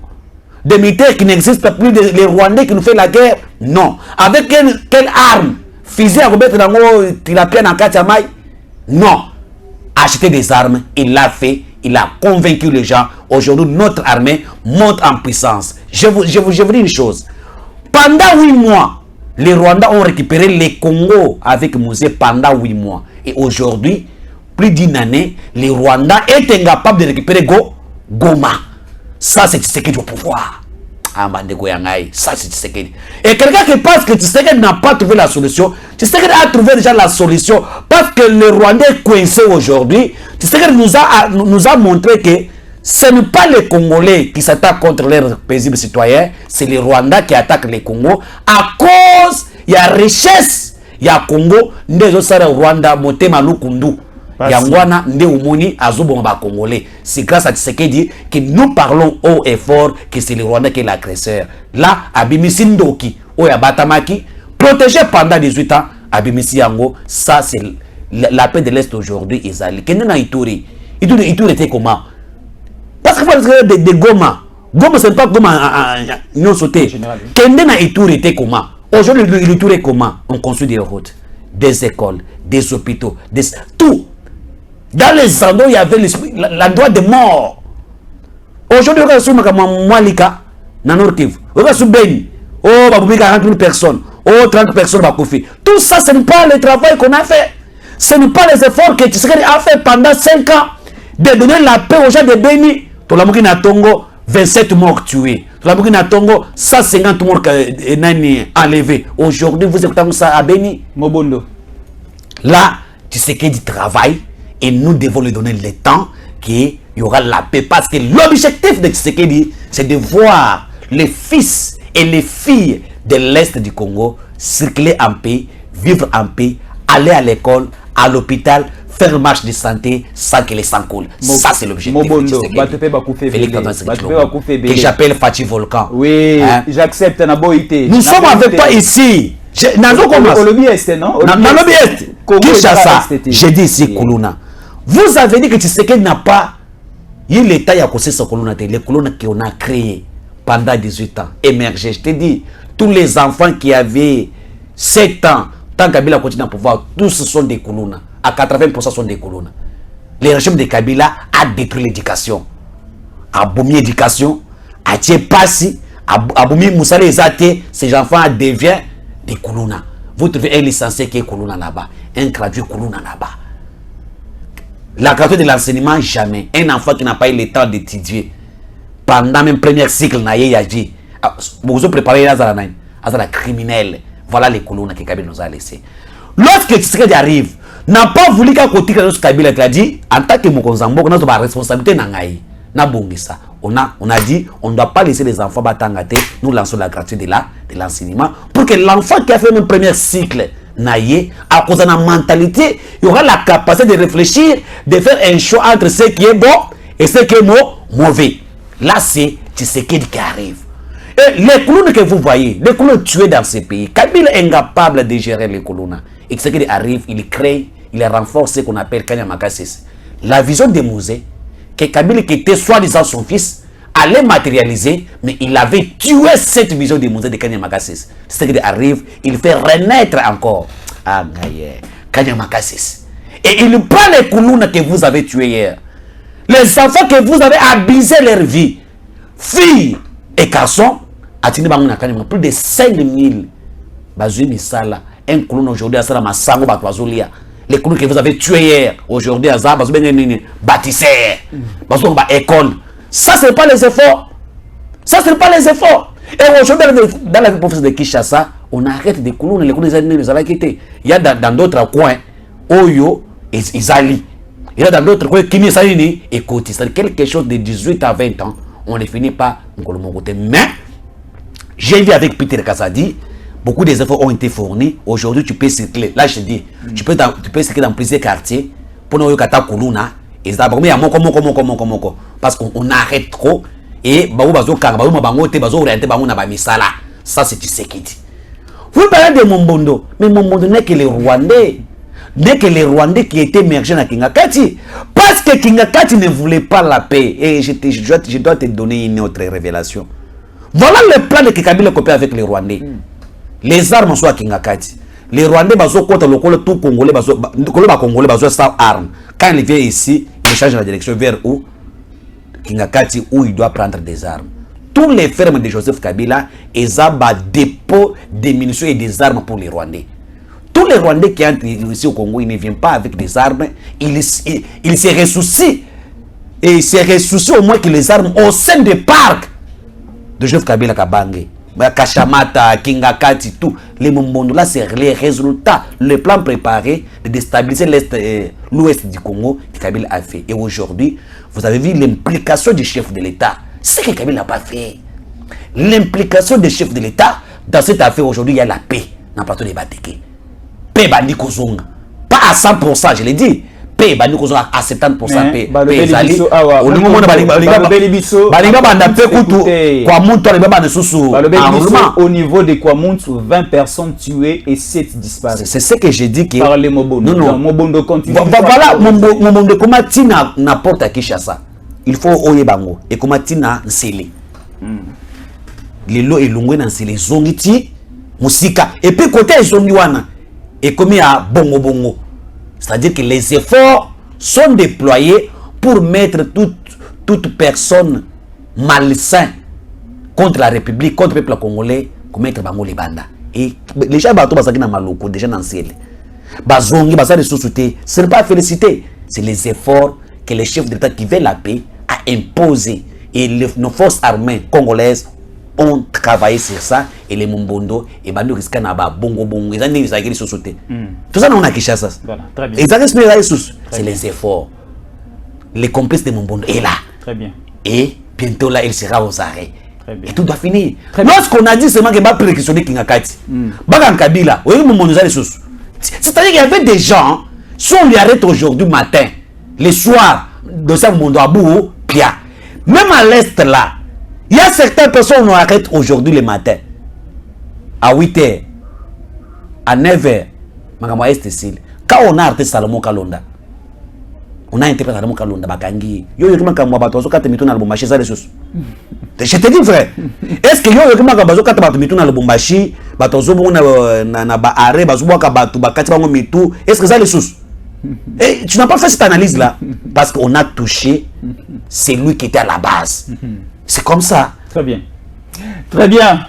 des militaires qui n'existent plus, les Rwandais qui nous font la guerre. Non. Avec quelle arme? Fusil à remettre dans le tilapia dans Katiamai? Non. Acheter des armes, il l'a fait, il a convaincu les gens. Aujourd'hui, notre armée monte en puissance. Je vous dis une chose. Pendant 8 mois, les Rwandais ont récupéré les Congo avec Mosé pendant 8 mois. Et aujourd'hui, plus d'une année, les Rwandais étaient incapables de récupérer Goma. Ça, c'est Tshisekedi au pouvoir. Ça, c'est Tshisekedi. Et quelqu'un qui pense que Tshisekedi n'a pas trouvé la solution, Tshisekedi a trouvé déjà la solution. Parce que les Rwandais coincés aujourd'hui, Tshisekedi nous a montré que ce n'est pas les Congolais qui s'attaquent contre leurs paisibles citoyens, c'est les Rwandais qui attaquent les Congos à cause il y a richesse, il y a Congo, des autres Rwanda, Motema Lukundu. Yangwana nde umoni azobomba Congolais. C'est grâce à Tshisekedi que nous parlons haut et fort que c'est le Rwanda qui est l'agresseur. Là, Abimisi Ndoki, Oyabatamaki, protégé pendant 18 ans, Abimisi Yango, ça c'est la paix de l'Est aujourd'hui, Ezali. Kendena Ituri. Ituri était comment? Parce qu'il faut dire de Goma. Goma, c'est pas Goma non sauté. Kendena Ituri était comment? Aujourd'hui, l'Ituri est comment? On construit des routes, des écoles, des hôpitaux, tout. Dans les endroits où il y avait l'endroit de mort. Aujourd'hui, on regarde sur Mwalika, Nanor Kivu. On regarde sur Beni. Oh, Baboubi 40 000 personnes. Oh, 30 personnes Bakoufi. Tout ça, ce n'est pas le travail qu'on a fait. Ce n'est pas les efforts que Tshisekedi a fait pendant 5 ans de donner la paix aux gens de Beni. Tolamouki Natongo, 27 morts tués. Tolamouki Natongo, 150 morts enlevés. Aujourd'hui, vous écoutez ça à Beni. Mobondo. Là, Tshisekedi travaille. Et nous devons lui donner le temps qu'il y aura la paix. Parce que l'objectif de Tshisekedi, c'est de voir les fils et les filles de l'Est du Congo circuler en paix, vivre en paix, aller à l'école, à l'hôpital, faire marche de santé sans que les sangs coulent. Ça, c'est l'objectif de Tshisekedi. Que j'appelle Fatih Volcan. Oui, hein? J'accepte. Nous sommes avec toi ici. Kinshasa, j'ai dit ici Kuluna. Vous avez dit que Tshisekedi n'a pas eu l'état à causer ce Kuluna, les Kuluna qu'on a créé pendant 18 ans, émergé. Je te dis, tous les enfants qui avaient 7 ans, tant Kabila continue à pouvoir, tous sont des Kuluna. À 80% sont des Kuluna. Le régime de Kabila a détruit l'éducation. Aboumi l'éducation, a tué Passi, Aboumi Moussale Ezate, ces enfants deviennent des Kuluna. Vous trouvez un licencié qui est Kuluna là-bas, un gradué Kuluna là-bas. La gratuité de l'enseignement, jamais. Un enfant qui n'a pas eu le temps d'étudier pendant même premier cycle, vous préparez les criminels. Voilà les Kuluna que Kabila nous a laissés. Lorsque Tshisekedi arrive, n'a pas voulu qu'à côté de Kabila, il a dit, en tant que Mokonzambo, on a une responsabilité. On a dit, on ne doit pas laisser les enfants battre. Nous lançons la gratuité de l'enseignement pour que l'enfant qui a fait le premier cycle, à cause de la mentalité, il y aura la capacité de réfléchir, de faire un choix entre ce qui est bon et ce qui est mauvais. Là, c'est Tshisekedi qui arrive. Et les colonnes que vous voyez, les colonnes tuées dans ces pays, Kabila est incapable de gérer les colonnes. Et Tshisekedi arrive, il crée, il renforce ce qu'on appelle Kanyamakasis. La vision de Mosé, que Kabila, qui était soi-disant son fils, allait matérialiser, mais il avait tué cette vision de Mosé de Kanyamakasis. Tshisekedi arrive, il fait renaître encore Kanyamakasis. Et il prend les colonnes que vous avez tuées hier. Les enfants que vous avez abusé leur vie, filles et garçons, plus de 5000 un colonne aujourd'hui à Massango Batwazolia. Les colonnes que vous avez tuées hier, aujourd'hui à Zaba, bâtisseurs, école. Ça, ce n'est pas les efforts. Ça, ce n'est pas les efforts. Et aujourd'hui, dans la province de Kinshasa, on arrête des colonnes, les colonnes les avaient quittés. Il y a dans d'autres coins, Oyo et Izali. Il y a dans d'autres coins, Kimi Salini et Koti. C'est quelque chose de 18 à 20 ans. On ne finit pas mon côté. Mais, j'ai vu avec Peter Kazadi, beaucoup des efforts ont été fournis. Aujourd'hui, tu peux circuler. Là, je te dis, tu peux circuler dans plusieurs quartiers pour nous kata kuluna. Et ça, parce qu'on arrête trop. Et ça, c'est Tshisekedi. Vous parlez de Mombondo, mais Mombondo n'est que les Rwandais. N'est que les Rwandais qui étaient émergés dans Kingakati. Parce que Kingakati ne voulait pas la paix. Et je dois te donner une autre révélation. Voilà le plan de Kabila copié avec les Rwandais. Les armes sont à Kingakati. Les Rwandais, contre le tout Congolais, Congolais, sans armes. Quand il vient ici, il change la direction vers où Kingakati, où il doit prendre des armes. Tous les fermes de Joseph Kabila, ils ont un dépôt de munitions et des armes pour les Rwandais. Tous les Rwandais qui entrent ici au Congo, ils ne viennent pas avec des armes. Ils se ressourcient. Et ils se ressourcient au moins que les armes au sein des parcs de Joseph Kabila Kabange, Kachamata, Kingakati, tout. Les Mombondo, là, c'est les résultats, le plan préparé de déstabiliser l'ouest du Congo que Kabila a fait. Et aujourd'hui, vous avez vu l'implication du chef de l'État. C'est ce que Kabila n'a pas fait. L'implication du chef de l'État, dans cette affaire aujourd'hui, il y a la paix dans le plateau de Bateke. Paix bandi kozonga. Pas à 100%, je l'ai dit. Paix bandi kozonga à 70% paix. Paix zali. Au moment au niveau de Kwamuntu, 20 personnes tuées et 7 disparues. C'est ce que j'ai dit que par les Mobondo. Non. Mobondo continue. Voilà, Mobondo comment tina n'importe à Kinshasa. Il faut oye bango et comment tina nsele. Les lots et longwe dans nsele zongiti musika et puis côté zongiwana et comme il y a bongo. C'est-à-dire que les efforts sont déployés pour mettre toute personne malsain contre la République, contre le peuple congolais, pour mettre bango les bandas. Et les gens bateau basaki na maloko déjà dans ciel. Bazongi basa de société, ce n'est pas félicité, c'est les efforts que les chefs d'État qui veulent la paix a imposé et nos forces armées congolaises ont travaillé sur ça et les Mombondo et Bando risquent naba bongo ils ont des agriculteurs société. Tout ça on a Kinshasa. Voilà, très bien. C'est les efforts. Les complices de Mombondo est là. Très bien. Et bientôt là il sera aux arrêts. Et tout doit finir. Lorsqu'on a dit seulement que va précautionner Kingakati. Bagan Kabila, oui Mombondo ça les sous. C'est-à-dire qu'il y avait des gens, si on lui arrête aujourd'hui matin, le soir, de ça Mombondo à bout, pia. Même à l'est là. Il y a certaines personnes qui arrêtent aujourd'hui le matin. À 8h, à 9h, quand on a arrêté Salomon Kalonda, on a interprété Salomon Kalonda, Bakangi. Je te dis vrai. Est-ce que est-ce que ça les sous? Et tu n'as pas fait cette analyse là parce qu'on a touché celui qui était à la base. C'est comme ça. Très bien. Très bien.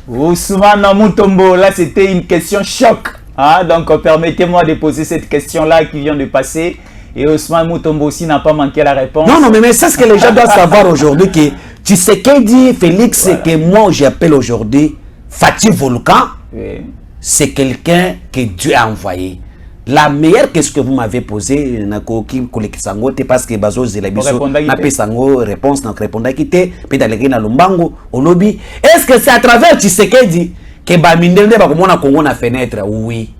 Ousmane Mutombo, là c'était une question choc. Ah, donc permettez-moi de poser cette question-là qui vient de passer. Et Ousmane Mutombo aussi n'a pas manqué la réponse. Non, mais c'est ce que les gens doivent savoir aujourd'hui. Que tu sais qu'il dit Félix, voilà. Que moi j'appelle aujourd'hui Fatih Volcan. Oui. C'est quelqu'un que Dieu a envoyé. La meilleure question que vous m'avez posée, parce que Bazo Zelabiso n'a pas sango réponse, n'a répondre à quitter, peut-être na Lumbango, au lobby. Est-ce que c'est à travers Tshisekedi que Bamindele ba komona Congo na fenêtre? Oui.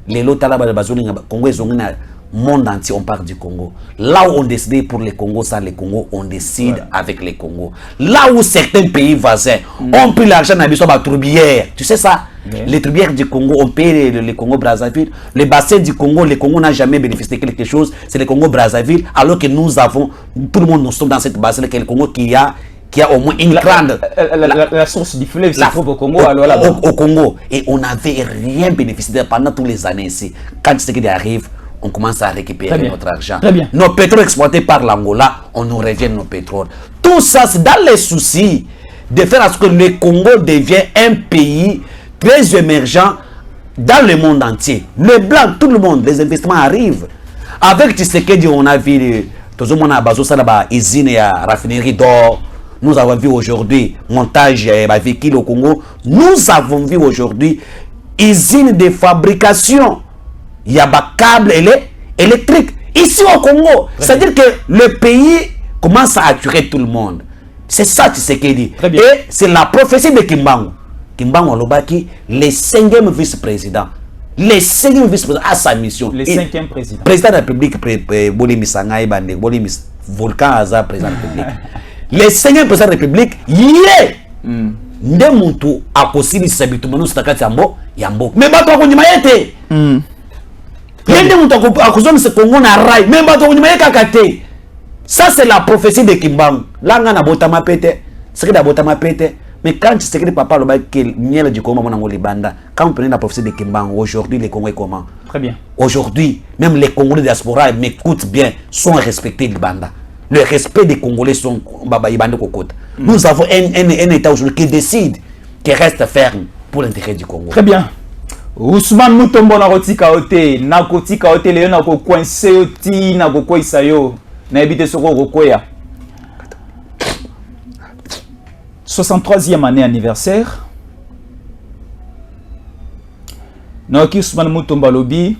Les lots là Bazo Congo na monde entier on parle du Congo. Là où on décide pour les Congo sans les Congo, on décide voilà. Avec les Congo. Là où certains pays voisins ont pris l'argent na biso ba tourbière. Tu sais ça? Les tributaires du Congo, on paye le Congo Brazzaville. Le bassin du Congo, le Congo n'a jamais bénéficié de quelque chose. C'est le Congo Brazzaville. Alors que nous avons, tout le monde nous sommes dans cette bassin, que le Congo qui a au moins une grande. La source du fleuve, c'est au Congo. Au Congo. Et on n'avait rien bénéficié pendant toutes les années ici. Quand ce qui arrive, on commence à récupérer notre argent. Nos pétroles exploités par l'Angola, on nous revient nos pétroles. Tout ça, c'est dans les soucis de faire à ce que le Congo devienne un pays très émergent dans le monde entier. Le blanc, tout le monde, les investissements arrivent. Avec Tshisekedi, on a vu tout le monde a basé la usine et raffinerie d'or. Nous avons vu aujourd'hui montage véhicule au Congo. Nous avons vu aujourd'hui usine de fabrication. Il y a des câbles électriques ici au Congo. C'est-à-dire que le pays commence à attirer tout le monde. C'est ça Tshisekedi. Et c'est la prophétie de Kimbangu. Kimbangu Olobaki, le 5e vice-président. Le 5e vice-président a sa mission. Le 5e président. Président de la République, Bolimi Sangaï Bande, Bolimi Volcan Aza, président de la République. Le 5e président de la République, il est nde muntu akosilisa bitumba nyonso na kati ya mboka me bato akondima ye te ye nde muntu akozongisa Congo na rai me bato akondima ye kaka te. Ça c'est la prophétie de Kimbangu. Là on a botama pété, c'est que botama pété. Mais quand tu sais que papa le bac que miel du Congo mon Libanda, quand on prenait la prophétie de Kimbangu, aujourd'hui les Congolais comment? Très bien. Aujourd'hui, même les Congolais de diaspora m'écoutent bien, sont respectés Libanda. Le respect des Congolais sont baba Libanda kokota. Nous avons un état aujourd'hui qui décide, qui reste ferme pour l'intérêt du Congo. Très bien. Ousmane Mutombo na kotika ote, na kotika ote leo na ko coincer oti na ko koisa yo. Na ebite soko kokoya. 63e année anniversaire. Naoki Ousmane Mutombo lobi.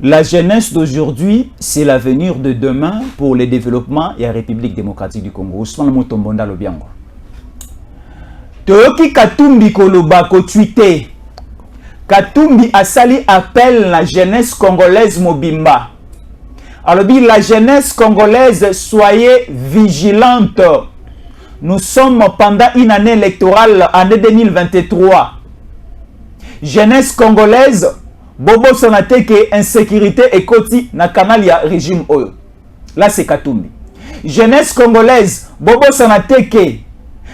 La jeunesse d'aujourd'hui, c'est l'avenir de demain pour le développement et la République démocratique du Congo. Ousmane Mutombo nda lobiango. Toyoki Katumbi koloba ko tweeté. Katumbi asali appel la jeunesse congolaise mobimba. Alors, la jeunesse congolaise, soyez vigilante. Nous sommes pendant une année électorale, année 2023. Jeunesse congolaise, Bobo Sonateke, insécurité et koti na canal ya régime oyo. Là, c'est Katumbi. Jeunesse congolaise, Bobo Sonateke,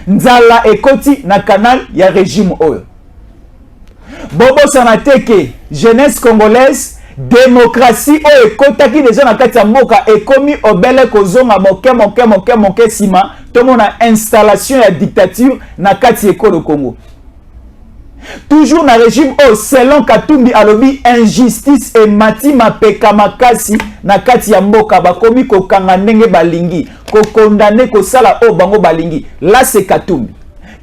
nzala et koti na canal ya régime oyo. Bobo Sonateke, jeunesse congolaise, démocratie o ekotaki déjà na kati ya mboka ekomi obele kozonga moke sima tomona installation ya dictature na kati ekolo Congo. Toujours na régime o selon Katumbi alobi injustice et mati mapeka makasi na kati ya mboka bakomi kokanga ndenge balingi ko condamner ko sala o bango balingi. Là c'est Katumbi.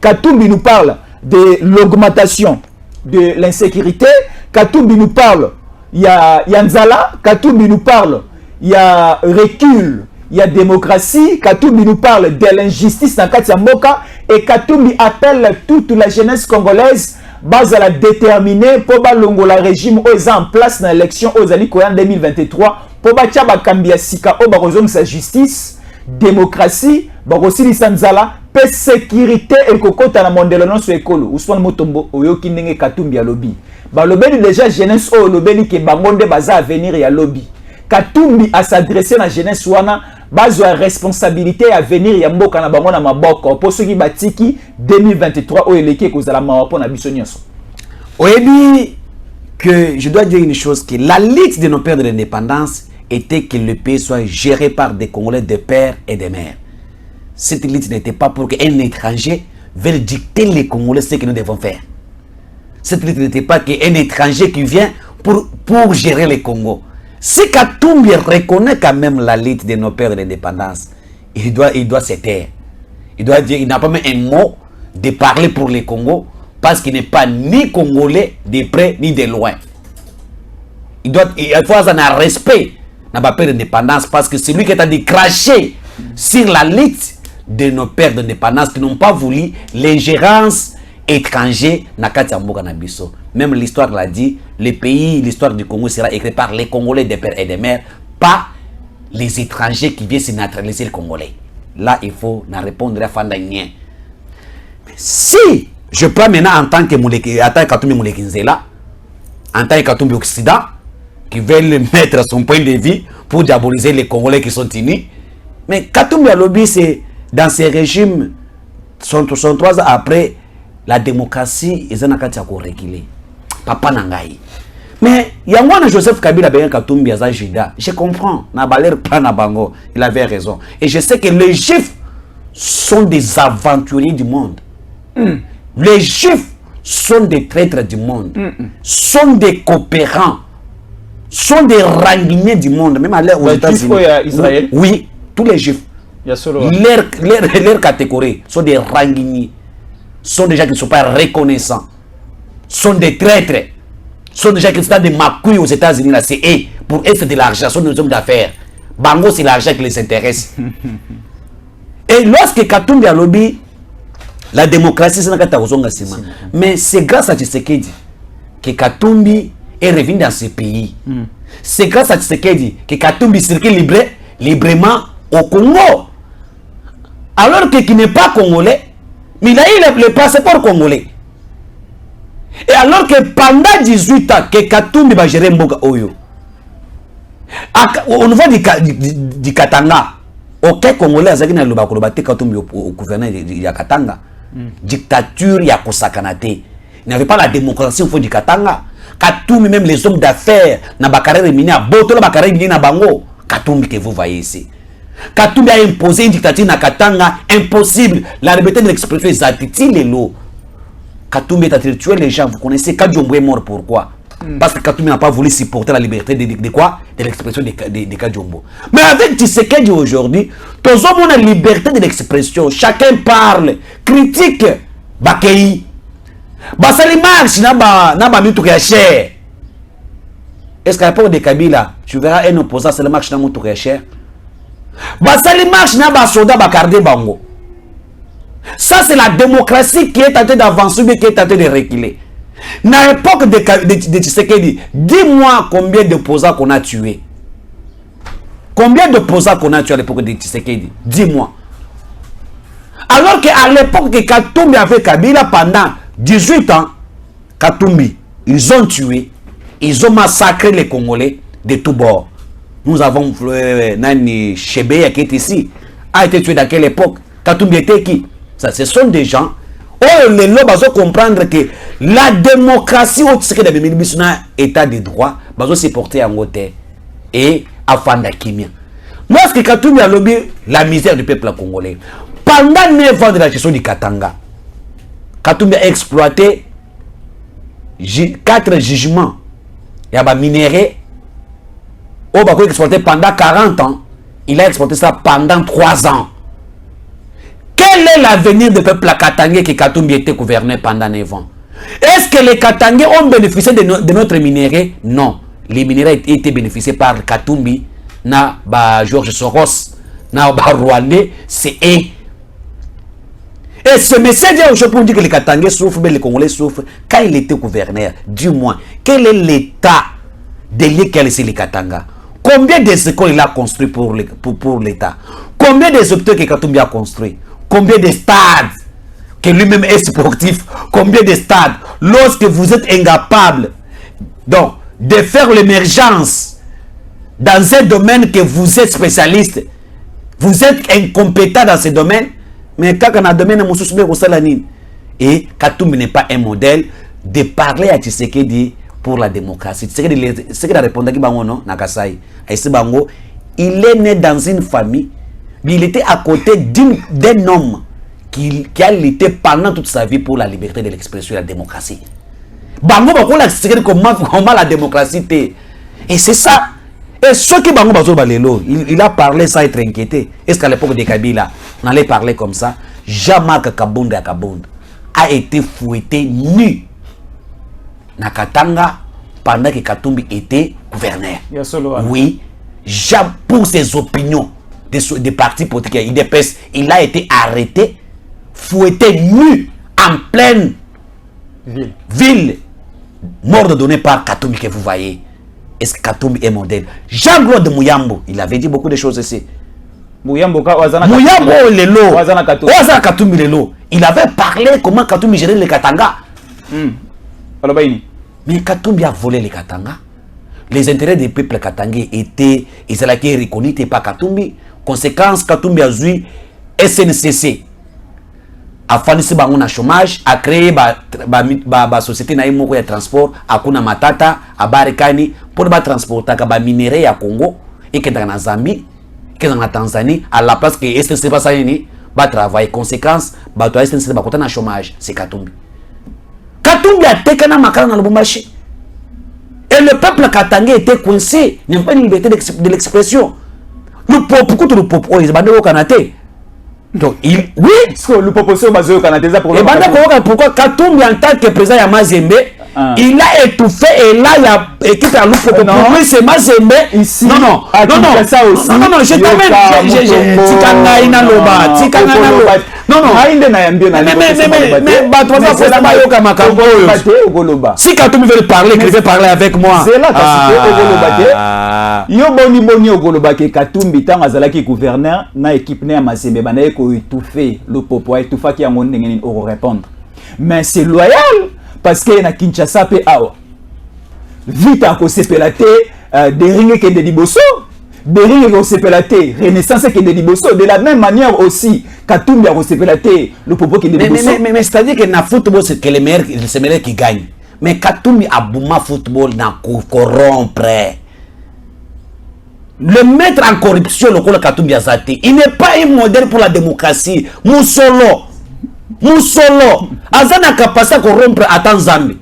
Katumbi nous parle de l'augmentation de l'insécurité. Katumbi nous parle il y a Nzala. Katumbi nous parle, il y a recul, il y a démocratie. Katumbi nous parle de l'injustice dans Katia Mboka. Et Katumbi appelle toute la jeunesse congolaise base à la déterminer pour balongo la régime aux en place dans l'élection aux alliés en 2023 pour batia bakambia sika au barozong sa justice, démocratie, barosili Nzala, paix, sécurité et kokota na mondelo non so ekolo. Ousmane Mutombo oyoki ndenge Katumbi a lobby. Balobeli déjà jeunesse o lobeli ke bangonde baza à venir ya lobby. Katumbi a s'adresser na jeunesse wana bazo a responsabilité à venir ya mboka na bango na maboko pour ceux qui batiki 2023 o eleke kozala mawapo na biso nyonso. Oyebi que je dois dire une chose, que la lutte de nos pères de l'indépendance était que le pays soit géré par des Congolais de pères et de mères. Cette lutte n'était pas pour qu'un étranger veuille dicter les Congolais ce que nous devons faire. Cette lutte n'était pas qu'un étranger qui vient pour gérer le Congo. Si Katumbi reconnaît quand même la lutte de nos pères de l'indépendance, il doit se taire. Il doit dire, il n'a pas même un mot de parler pour le Congo parce qu'il n'est pas ni Congolais de près ni de loin. Il faut avoir un respect dans nos pères de l'indépendance parce que c'est lui qui a dit cracher sur la lutte de nos pères de l'indépendance qui n'ont pas voulu l'ingérence étranger na kati ya mboka na biso. Même l'histoire l'a dit, le pays, l'histoire du Congo sera écrite par les Congolais de père et de mère, pas les étrangers qui viennent se naturaliser le Congolais. Là, il faut répondre à Fandagné. Si je prends maintenant en tant que Katumbi Moulekinzela, en tant que Katumbi Occident, qui veulent mettre son point de vue pour diaboliser les Congolais qui sont unis, mais Katumbi Alobi, c'est dans ces régimes, 63 ans après, la démocratie ils ont réguler papa nangai mais yangwana Joseph Kabila ben Katumbi aza juda, je comprends na baler pas na bango, il avait raison et je sais que les juifs sont des aventuriers du monde. Les juifs sont des traîtres du monde, sont des coopérants, sont des rancuniers du monde, même à l'heure aux États-Unis. Israël, oui, tous les juifs, leur catégorie sont des rancuniers, sont des gens qui ne sont pas reconnaissants, sont des traîtres, sont des gens qui sont des macouilles aux États-Unis. Là, c'est eux, pour eux, c'est de l'argent, sont des hommes d'affaires. Bango, c'est l'argent qui les intéresse. Et lorsque Katumbi a lobby, la démocratie, c'est dans le mais c'est grâce à Tshisekedi que Katumbi est revenu dans ce pays. C'est grâce à Tshisekedi que Katumbi circule librement au Congo. alors que qui n'est pas congolais, mais il a eu le passeport congolais. Et alors que pendant 18 ans, que Katumbi va gérer Mboka Oyo, au niveau du Katanga, aucun Congolais a dit que Katumbi au gouverneur de Katanga, dictature, il y a Kosakanate. Il n'y avait pas la démocratie au fond du Katanga. Katumbi, même les hommes d'affaires, na bakare mini à Boto, na bakare mini na Bango, Katumbi que vous voyez ici. Katumbi a imposé une dictature na Katanga, impossible. La liberté de l'expression est attirée les lots. Katumbi est attiré tuer les gens. Vous connaissez Kadjombo est mort pourquoi? Parce que Katumbi n'a pas voulu supporter la liberté de quoi? De l'expression de Kadjombo. Mais avec Tshisekedi aujourd'hui, tous hommes ont la liberté de l'expression. Chacun parle, critique, bakei. Basali marche na ba mitu ya cher. Est-ce qu'à l'époque de Kabila, tu verras un opposant c'est le marche na mitu ya cher? Basali marche na ba soda ba garder bango. Ça c'est la démocratie qui est en train d'avancer, qui est en train de reculer. À l'époque de Tshisekedi, dis-moi combien d'opposants qu'on a tués. Combien d'opposants qu'on a tués à l'époque de Tshisekedi? Dis-moi. Alors qu'à l'époque que Katumbi avait Kabila pendant 18 ans, Katumbi, ils ont tué, ils ont massacré les Congolais de tous bords. Nous avons Nani Chebeya qui est ici, a été tué dans quelle époque? Katumbi était qui? Ça, ce sont des gens. Oh, les lobes doivent comprendre que la démocratie au Tshisekedi de état de droit, doit se porter en côté et à Fanda Kimia. Lorsque Katumbi a lobby la misère du peuple congolais, pendant 9 ans de la gestion du Katanga, Katumbi a exploité 4 jugements. Il y a des minéraux. Il a exploité pendant 40 ans. Il a exploité ça pendant 3 ans. Quel est l'avenir du peuple katangais que Katumbi était gouverneur pendant 9 ans? Est-ce que les Katangais ont bénéficié de notre minerai? Non. Les minéraux étaient bénéficiés par Katumbi, na Georges Soros, na Rwandais, c'est eux. Et ce message aujourd'hui pour dire que les Katangais souffrent, mais les Congolais souffrent. Quand il était gouverneur, dis-moi, quel est l'état de liens qu'a laissé les Katanga? Combien d'écoles il a construit pour l'État? Combien des hôpitaux que Katumbi a construit? Combien de stades que lui-même est sportif? Combien de stades? Lorsque vous êtes incapable donc, de faire l'émergence dans un domaine que vous êtes spécialiste, vous êtes incompétent dans ce domaine, mais quand on a un domaine, et Katumbi n'est pas un modèle de parler à Tshisekedi pour la démocratie. Tshisekedi a répondu à Bango, Nakasai. Il est né dans une famille. Mais il était à côté d'un homme qui a lutté pendant toute sa vie pour la liberté de l'expression et la démocratie. Bango comment la démocratie était. Et c'est ça. Et ce qui Bango Bazo Balelo, il a parlé sans être inquiété. Est-ce qu'à l'époque de Kabila, on allait parler comme ça? Jean-Marc Kabunda a été fouetté nu na Katanga pendant que Katumbi était gouverneur. Oui, pour ses opinions. Des partis politiques, il a été arrêté, fouetté nu en pleine ville, mort donné par Katumbi que vous voyez. Est-ce que Katumbi est modèle? Jean-Claude Mouyambo, il avait dit beaucoup de choses ici. Mouyambo Lelo, Katumbi Lelo, il avait parlé comment Katumbi gérait les Katanga. Mais Katumbi a volé les Katanga. Les intérêts des peuples katangais étaient, ils étaient reconnus par Katumbi. Conséquence, Katumbi a eu SNCC. A fait un chômage, a créé une société de transport, à Kuna Matata, à Barikani, pour transporter des minéraux à Congo, et que dans la Zambie, que dans la Tanzanie, à la place que SNCC va travailler. Conséquence, SNCC va un chômage. C'est Katumbi. Katumbi a été un makara dans le marché. Et le peuple katangais était coincé. Il n'y a pas une liberté de l'expression. Le peuple, il est au Canada. Donc, oui. Le peuple, c'est au Canada. Pourquoi Katumbi, en tant que président de Mazembe, il a étouffé et là, il a équipé à l'Upopo. Pour lui, c'est Mazembe. Ici, non, je t'amène. Si Katumbi veut parler, il veut parler avec moi. Yo boni ogoloba ke Katumbi tanga zalaki gouverneur na équipe na Mazembe bana ko étouffer le popo étouffa ki yango ndenge au répondre. Mais c'est loyal parce que na Kinshasa pe awa. Vite à sepelate des ringue que de liboso, des ringue ko sepelate renaissance que de liboso de la même manière aussi Katumbi a sepelate le popo que de liboso. Mais c'est-à-dire que na football c'est que les meilleurs qui gagnent. Mais Katumbi a bouma football na corrompre. Le mettre en corruption, le Kolo Katumbi Azate, il n'est pas un modèle pour la démocratie. Moussolo. Azana capacité à corrompre à Tanzanie.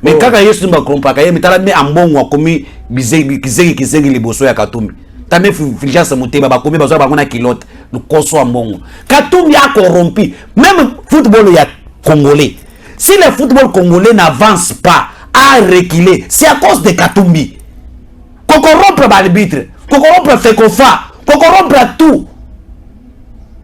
Mais quand il y a ce corrompre, il y a un bon ou commis bizarre les bossos à Katumbi. T'as même Filja Samuté, Babakomi, Bazabana Kilote, le Koso à Mbongo. Katumbi a corrompu. Même football il y a Congolais. Si le football congolais n'avance pas à reculer, c'est à cause de Katumbi. Qu'on corrompe l'arbitre. Qu'on corrompe Fekofa, qu'on corrompe tout.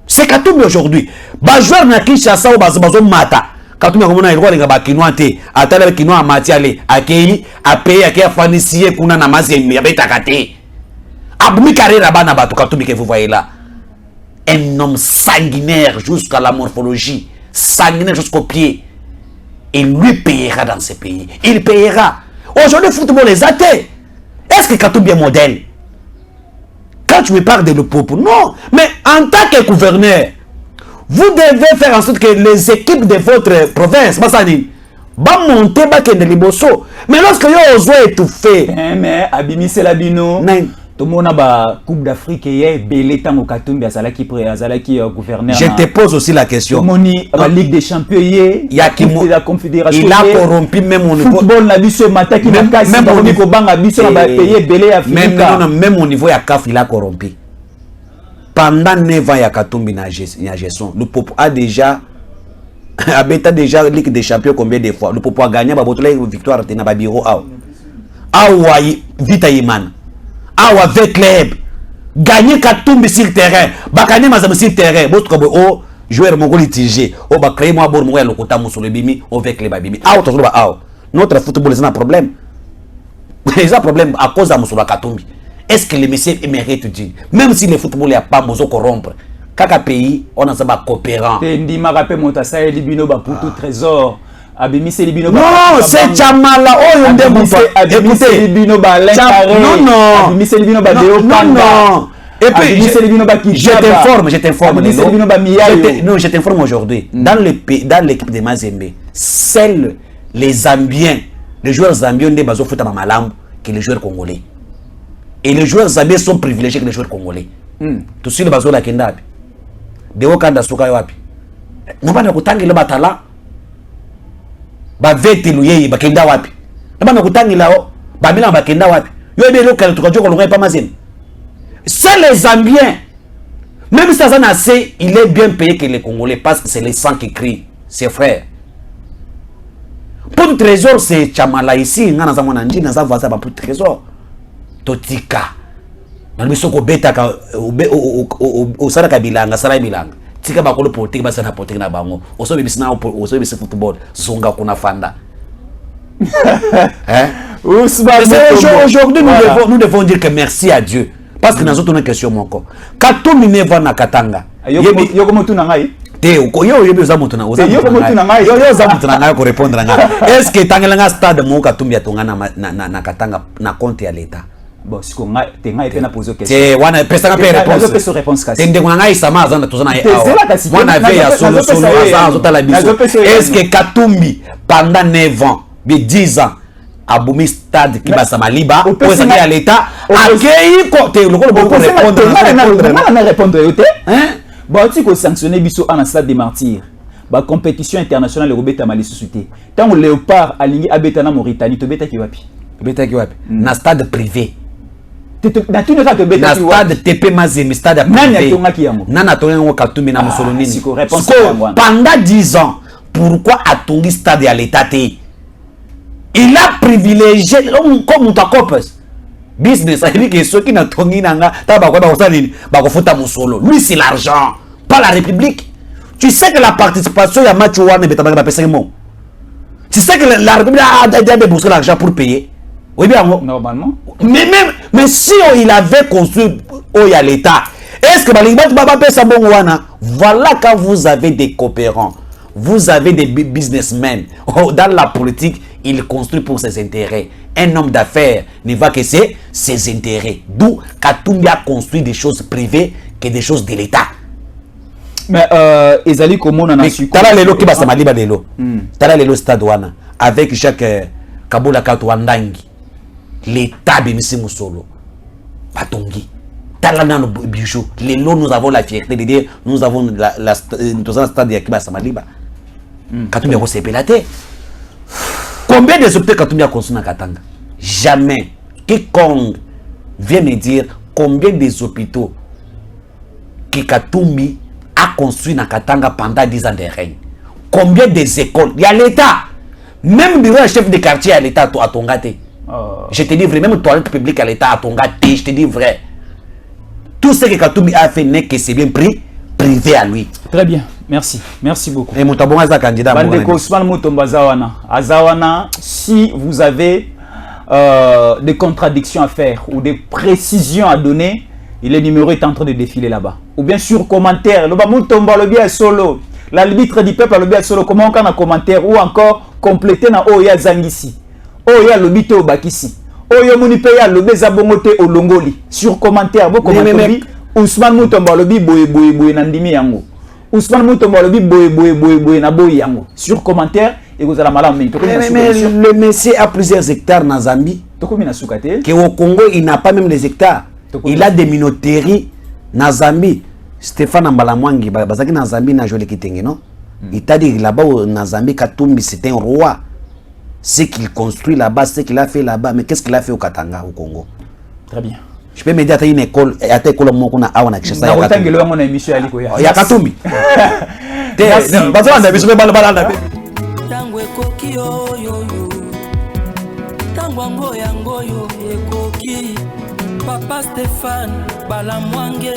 C'est Katumbi aujourd'hui. Bah joueur na Kinshasa ou bazo mata. Katumbi comme on a le droit de ba kinoa te, atala kinoa mati ale, akei, apé, akei afanisie kuna na mazi yabeta kate. Abumi carrière bana bato Katumbi que vous voyez là. Un homme sanguinaire jusqu'à la morphologie, sanguinaire jusqu'au pied. Il lui payera dans ce pays. Il payera. Aujourd'hui, le football est athée. Est-ce que Katumbi est modèle? Quand tu me parles de le peuple, non. Mais en tant que gouverneur, vous devez faire en sorte que les équipes de votre province, Massani, va monter de liboso. Mais lorsque vous osez étouffer, mais Abimi c'est la bino. Tout le monde a la Coupe d'Afrique et belé tango Katumbi azalaki gouverneur. Je te pose aussi la question. La Ligue des Champions la Confédération. Il a corrompu même au niveau. Football na biso mataki na kasi même au niveau banga biso na payer belé Afrique. Même au niveau ya CAF il a corrompu. Pendant 9 ans ya Katumbi na gestion, le peuple a déjà déjà Ligue des Champions combien de fois? Le peuple a gagné ba botola victoire na ba bureau awa vita yimana. Avec club gagner Katumbi sur le terrain, gagner Mazam sur le terrain, votre oh joueur mongol litigé, oh bah créer moi bor moi le kota musolo bimi, avec les babimi. Notre football c'est un problème. C'est un problème à cause de musolo Katumbi. Est-ce que les messieurs méritent dire même si le football a pas besoin de corrompre, Kaka pays on a ça ba coopérant. Ndi marape motasa et libino ba pour tout trésor. Abimi c'est libino non c'est Chamala oh yonde écoutez libino ba non Abimi c'est libino ba Deo non et puis je t'informe non je t'informe aujourd'hui dans l'équipe de Mazembe seuls les Zambiens les joueurs Zambiens ne bazo futa malamu que les joueurs congolais et les joueurs Zambiens sont privilégiés que les joueurs congolais tout sur le bazo la kenda Deo kanda suka wapi nabana kutangila batala ba vete luye ba kenda wapi nabana kutangila o ba mila ba kenda wapi yo be local tukajo ko longa pa Mazembe c'est les Zambiens même si ça en assez il est bien payé que les Congolais parce que c'est les sang qui crient ses frères pour le trésor c'est Chamala ici ngana za mwana ndina za vaza ba pour trésor totika nalibiso ko beta ka o sala ka bilanga sala bilanga tika ba ko le politique ba sana politique na bango oso bebisina oso bebisi football zonga kuna fanda hein aujourd'hui nous devons dire que merci à Dieu parce que nous avons une question encore Katumbi ne va na Katanga yoko motu na ngai te yo za motu na yoko motu na ngai yo za motu na ngai ko répondre nga est-ce que tangela stade mo Katumbi atonga na Katanga na compte ya l'état bon siko ngai te ngai pe na poser question te wana pesa nga pe réponse kasi te ndengo ngai sama azana tozana ye wana ve ya solo aza tala biso est-ce que Katumbi pendant 9 ans 10 ans Aboumi stade qui va Samaliba pour ça à l'état accueilli côté le répondre hein bon tu ko sanctionner biso en stade des martyrs ba compétition internationale robeta mali société tant léopard alingi abeta na Mauritanie to beta ki wapi na stade privé na tu ne pas te beta ki wapi stade TP Mazembe stade privé nani atonga ki yango nana atonga Katumbi na musolo nini siko réponse pendant 10 ans pourquoi atongi stade à l'état te il a privilégié comme Mutakopes business avec que ceux qui n'ont pas nanga taba kwa ba osali ba ko futa musolo lui c'est l'argent pas la république Tu sais que la participation, il y a match où on est pas payé. Tu sais que la République a déboursé l'argent pour payer. Oui, bien. Normalement. Mais si il avait construit où il y a l'État, est-ce que voilà quand vous avez des coopérants, vous avez des businessmen dans la politique, il construit pour ses intérêts. Un homme d'affaires ne va que ses intérêts. D'où Katumbi a construit des choses privées que des choses de l'État. Mais ezali komona na su tala lelo ki basa maliba lelo tala lelo stade wana avec Jacques Kabula Katwandangi l'État bimisi musolo batongi tala nano bijou lelo nous avons la fierté de dire nous avons la stade ya Kibasa Maliba Katumbi a sepelate. Combien de hôpitaux Katumbi a construit na Katanga? Jamais. Quiconque vient me dire combien des hôpitaux que Katumbi a construit na Katanga pendant 10 ans de règne. Combien des écoles? Il y a l'État. Même bureau de chef de quartier à l'État à Tongate. Je te dis vrai, même toilette publique à l'État à Tongate, je te dis vrai. Tout ce que Katumbi a fait n'est que c'est bien privé à lui. Très bien, merci. Merci beaucoup. Et Moutabonga est candidat. Bandeko Ousmane Mutombo Azawana, si vous avez des contradictions à faire ou des précisions à donner, le numéro est en train de défiler là-bas. Ou bien sur commentaire, le Mutombo le solo, l'arbitre du peuple le solo, comment on a commentaire ou encore compléter na Oya Zangisi, Oya le bito Bakisi, Oya Munipeya le Bezabongote au Longoli. Sur commentaire, vous commentez Ousmane Mutombo le boy nandimi yango. Ousmane Mutombo le boy na boy yango. Sur commentaire, et vous allez malin. Mais le monsieur a plusieurs hectares dans Zambie. Que au Congo, il n'a pas même les hectares. Il a des minoteries dans Zambie. Stéphane Mbalamwangi, Bazaki dans Zambie, n'a joué le non? Il t'a dit là-bas, dans Zambie, Katumbi, c'est un roi. Ce qu'il construit là-bas, ce qu'il a fait là-bas. Mais qu'est-ce qu'il a fait au Katanga, au Congo? Très bien. Je peux me dire à une école, à ta école, on a un accès à la émission. Il y a Katumbi. Papa Stéphane Balamwange